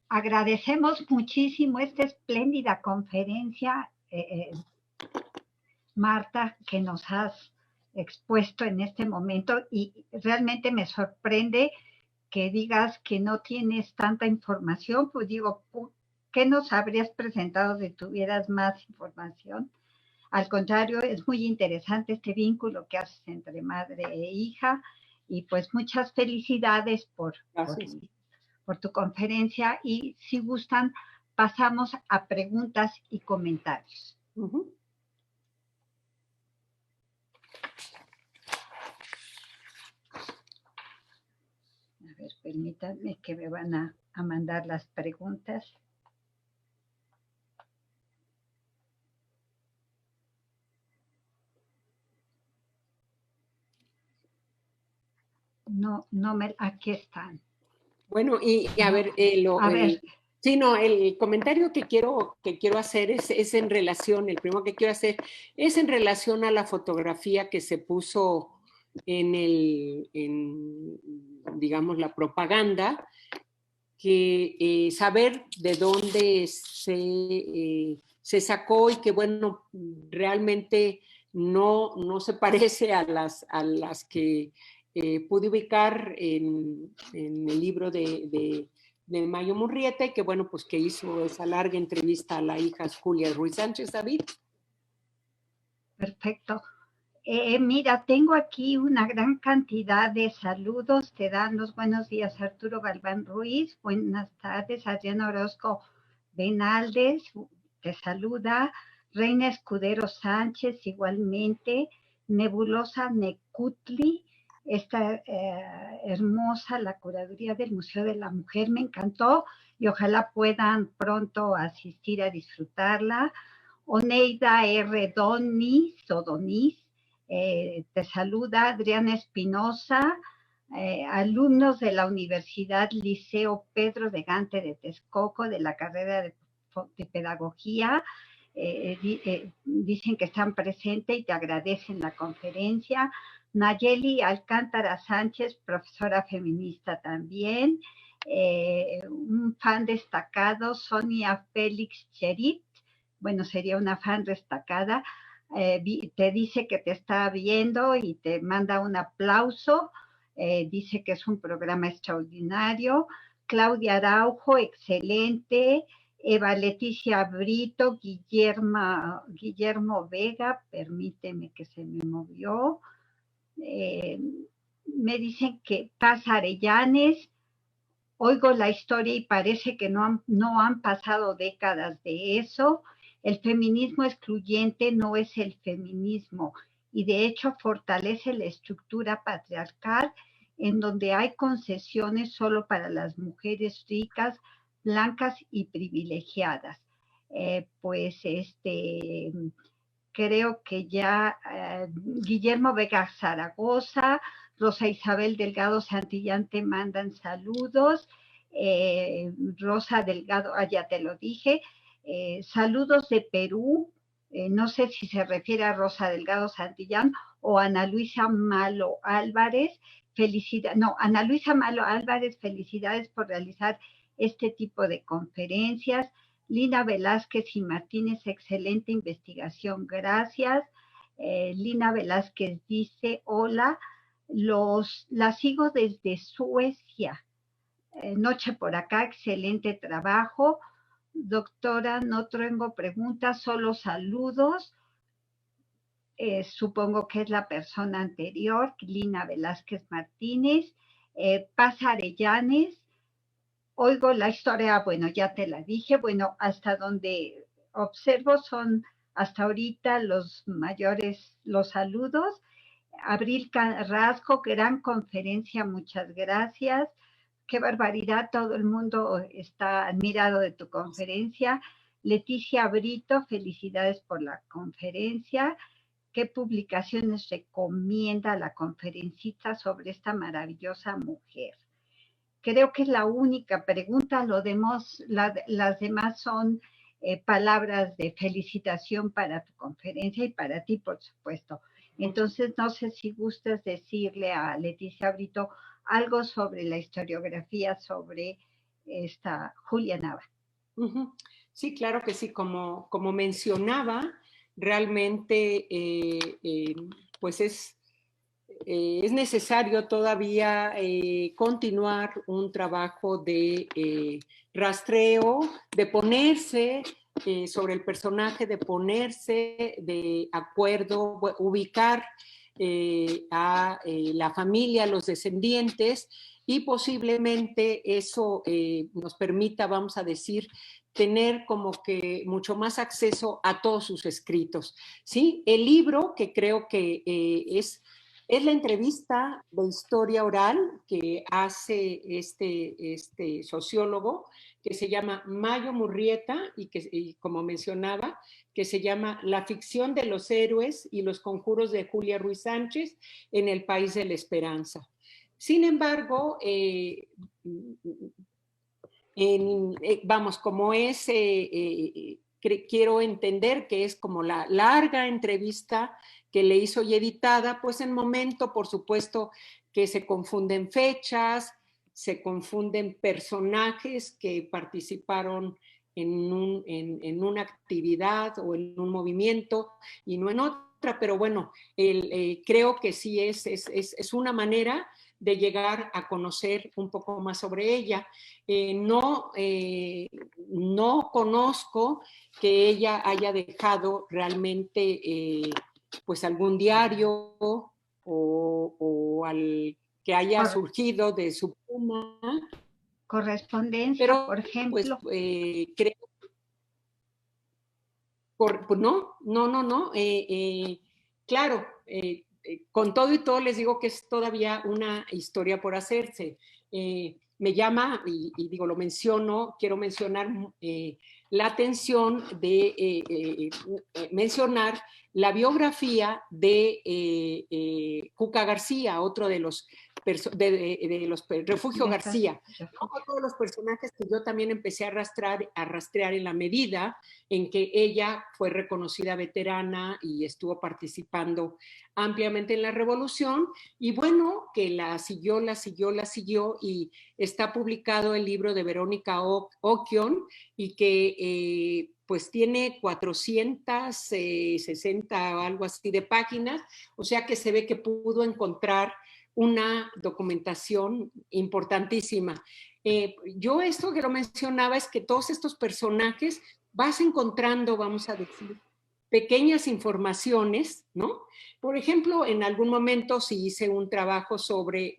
agradecemos muchísimo esta espléndida conferencia, Marta, que nos has expuesto en este momento, y realmente me sorprende que digas que no tienes tanta información. Pues digo, ¿qué nos habrías presentado si tuvieras más información? Al contrario, es muy interesante este vínculo que haces entre madre e hija, y pues muchas felicidades por tu conferencia, y si gustan, pasamos a preguntas y comentarios. Uh-huh. A ver, permítanme que me van a mandar las preguntas. Aquí están. Bueno, y a ver, sí, no, el comentario que quiero hacer es en relación, el primero que quiero hacer es en relación a la fotografía que se puso digamos, la propaganda, que saber de dónde se sacó, y que, bueno, realmente no se parece a las que pude ubicar en el libro de Mayo Murrieta, y que, bueno, pues que hizo esa larga entrevista a la hija Julia Ruiz Sánchez. David. Perfecto. Mira, tengo aquí una gran cantidad de saludos. Te dan los buenos días Arturo Galván Ruiz. Buenas tardes, Adriana Orozco Benaldez. Te saluda. Reina Escudero Sánchez, igualmente. Nebulosa Necutli. Esta hermosa, la curaduría del Museo de la Mujer, me encantó, y ojalá puedan pronto asistir a disfrutarla. Oneida R. Donis, te saluda. Adriana Espinosa, alumnos de la Universidad Liceo Pedro de Gante de Texcoco, de la carrera de Pedagogía, dicen que están presentes y te agradecen la conferencia. Nayeli Alcántara Sánchez, profesora feminista también. Un fan destacado, Sonia Félix Cherit, bueno, sería una fan destacada, te dice que te está viendo y te manda un aplauso, dice que es un programa extraordinario. Claudia Araujo, excelente. Eva Leticia Brito, Guillermo Vega, permíteme que se me movió. Me dicen que Paz Arellanes, oigo la historia y parece que no han pasado décadas de eso. El feminismo excluyente no es el feminismo, y de hecho fortalece la estructura patriarcal en donde hay concesiones solo para las mujeres ricas, blancas y privilegiadas. Pues creo que ya Guillermo Vega Zaragoza, Rosa Isabel Delgado Santillán te mandan saludos. Rosa Delgado, ya te lo dije. Saludos de Perú. No sé si se refiere a Rosa Delgado Santillán o Ana Luisa Malo Álvarez. Ana Luisa Malo Álvarez, felicidades por realizar este tipo de conferencias. Lina Velázquez y Martínez, excelente investigación, gracias. Lina Velázquez dice, hola, la sigo desde Suecia. Noche por acá, excelente trabajo. Doctora, no tengo preguntas, solo saludos. Supongo que es la persona anterior, Lina Velázquez Martínez. Paz Arellanes, oigo la historia, bueno, ya te la dije, bueno, hasta donde observo son hasta ahorita los mayores, los saludos. Abril Carrasco, gran conferencia, muchas gracias. Qué barbaridad, todo el mundo está admirado de tu conferencia. Leticia Brito, felicidades por la conferencia. ¿Qué publicaciones recomienda la conferencista sobre esta maravillosa mujer? Creo que es la única pregunta, las demás son palabras de felicitación para tu conferencia y para ti, por supuesto. Entonces, no sé si gustas decirle a Leticia Brito algo sobre la historiografía sobre esta Julia Nava. Sí, claro que sí, como mencionaba, realmente pues es necesario todavía continuar un trabajo de rastreo, de ponerse sobre el personaje, de ponerse de acuerdo, ubicar a la familia, a los descendientes, y posiblemente eso nos permita, vamos a decir, tener como que mucho más acceso a todos sus escritos, ¿sí? El libro, que creo que es la entrevista de historia oral que hace este sociólogo, que se llama Mayo Murrieta, y como mencionaba, que se llama La ficción de los héroes y los conjuros de Julia Ruiz Sánchez en el País de la Esperanza. Sin embargo, vamos, como es, quiero entender que es como la larga entrevista que le hizo y editada, pues en momento, por supuesto, que se confunden fechas, se confunden personajes que participaron en una actividad o en un movimiento y no en otra, pero bueno, creo que sí es una manera de llegar a conocer un poco más sobre ella. No conozco que ella haya dejado realmente pues algún diario o que haya surgido de su pluma. Correspondencia, pero, por ejemplo. Pues creo. Pues no. Claro, con todo y todo les digo que es todavía una historia por hacerse. Me llama, y digo, lo menciono, quiero mencionar la atención de mencionar la biografía de Cuca García, otro de los Refugio García, todos los personajes que yo también empecé a rastrear en la medida en que ella fue reconocida veterana y estuvo participando ampliamente en la revolución, y bueno, que la siguió, y está publicado el libro de Verónica Okion, y que pues tiene 460 o algo así de páginas, o sea que se ve que pudo encontrar una documentación importantísima. Yo esto que lo mencionaba es que todos estos personajes vas encontrando, vamos a decir, pequeñas informaciones, ¿no? Por ejemplo, en algún momento sí hice un trabajo sobre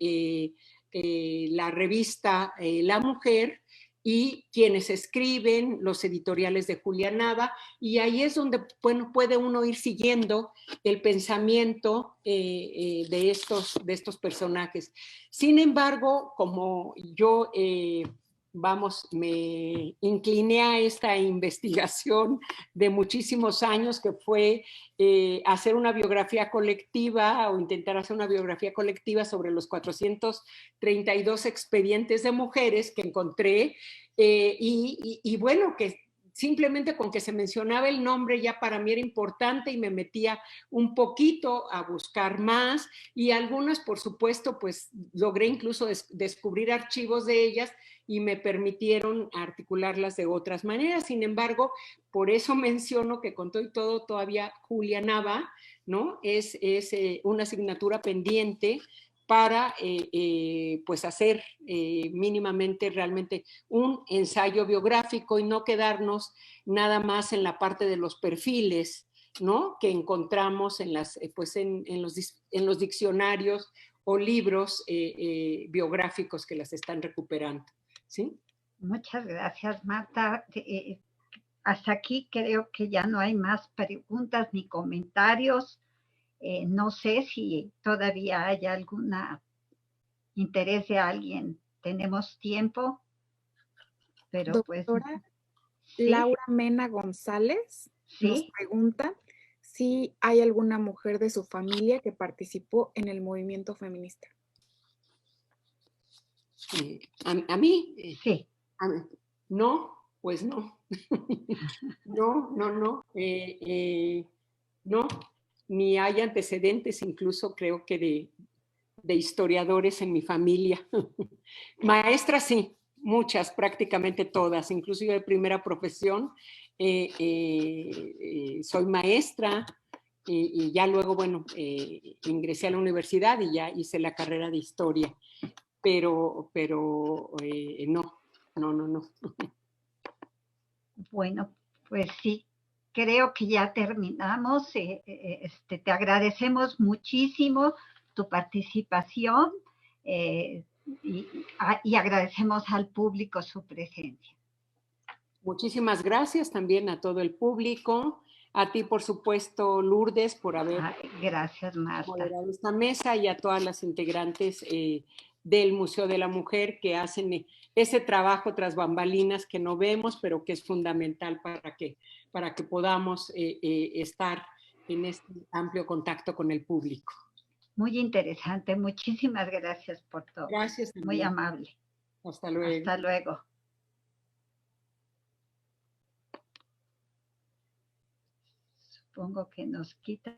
la revista La Mujer y quienes escriben, los editoriales de Julia Nava, y ahí es donde, bueno, puede uno ir siguiendo el pensamiento de estos personajes. Sin embargo, como yo vamos, me incliné a esta investigación de muchísimos años, que fue hacer una biografía colectiva, o intentar hacer una biografía colectiva sobre los 432 expedientes de mujeres que encontré, y bueno, que simplemente con que se mencionaba el nombre ya para mí era importante, y me metía un poquito a buscar más, y algunas, por supuesto, pues logré incluso descubrir archivos de ellas, y me permitieron articularlas de otras maneras. Sin embargo, por eso menciono que con todo y todo todavía Julia Nava, ¿no? Es una asignatura pendiente para pues hacer mínimamente realmente un ensayo biográfico y no quedarnos nada más en la parte de los perfiles, ¿no? Que encontramos en, pues en los diccionarios o libros biográficos que las están recuperando. ¿Sí? Muchas gracias, Marta. Hasta aquí creo que ya no hay más preguntas ni comentarios. No sé si todavía hay algún interés de alguien. Tenemos tiempo, pero pues... Doctora ¿sí? Laura Mena González nos ¿sí? pregunta si hay alguna mujer de su familia que participó en el movimiento feminista. A mí, sí. No, pues no. No, no, ni hay antecedentes, incluso creo que de historiadores en mi familia. Maestras sí, muchas, prácticamente todas, incluso yo de primera profesión, soy maestra y ya luego, bueno, ingresé a la universidad y ya hice la carrera de historia, pero no. Bueno, pues sí, creo que ya terminamos. Te agradecemos muchísimo tu participación y agradecemos al público su presencia. Muchísimas gracias también a todo el público, a ti por supuesto Lourdes por haber gracias, Marta, moderado esta mesa y a todas las integrantes del Museo de la Mujer que hacen ese trabajo tras bambalinas que no vemos, pero que es fundamental para que podamos estar en este amplio contacto con el público. Muy interesante, muchísimas gracias por todo. Gracias. Muy amable. Hasta luego. Hasta luego. Supongo que nos quita.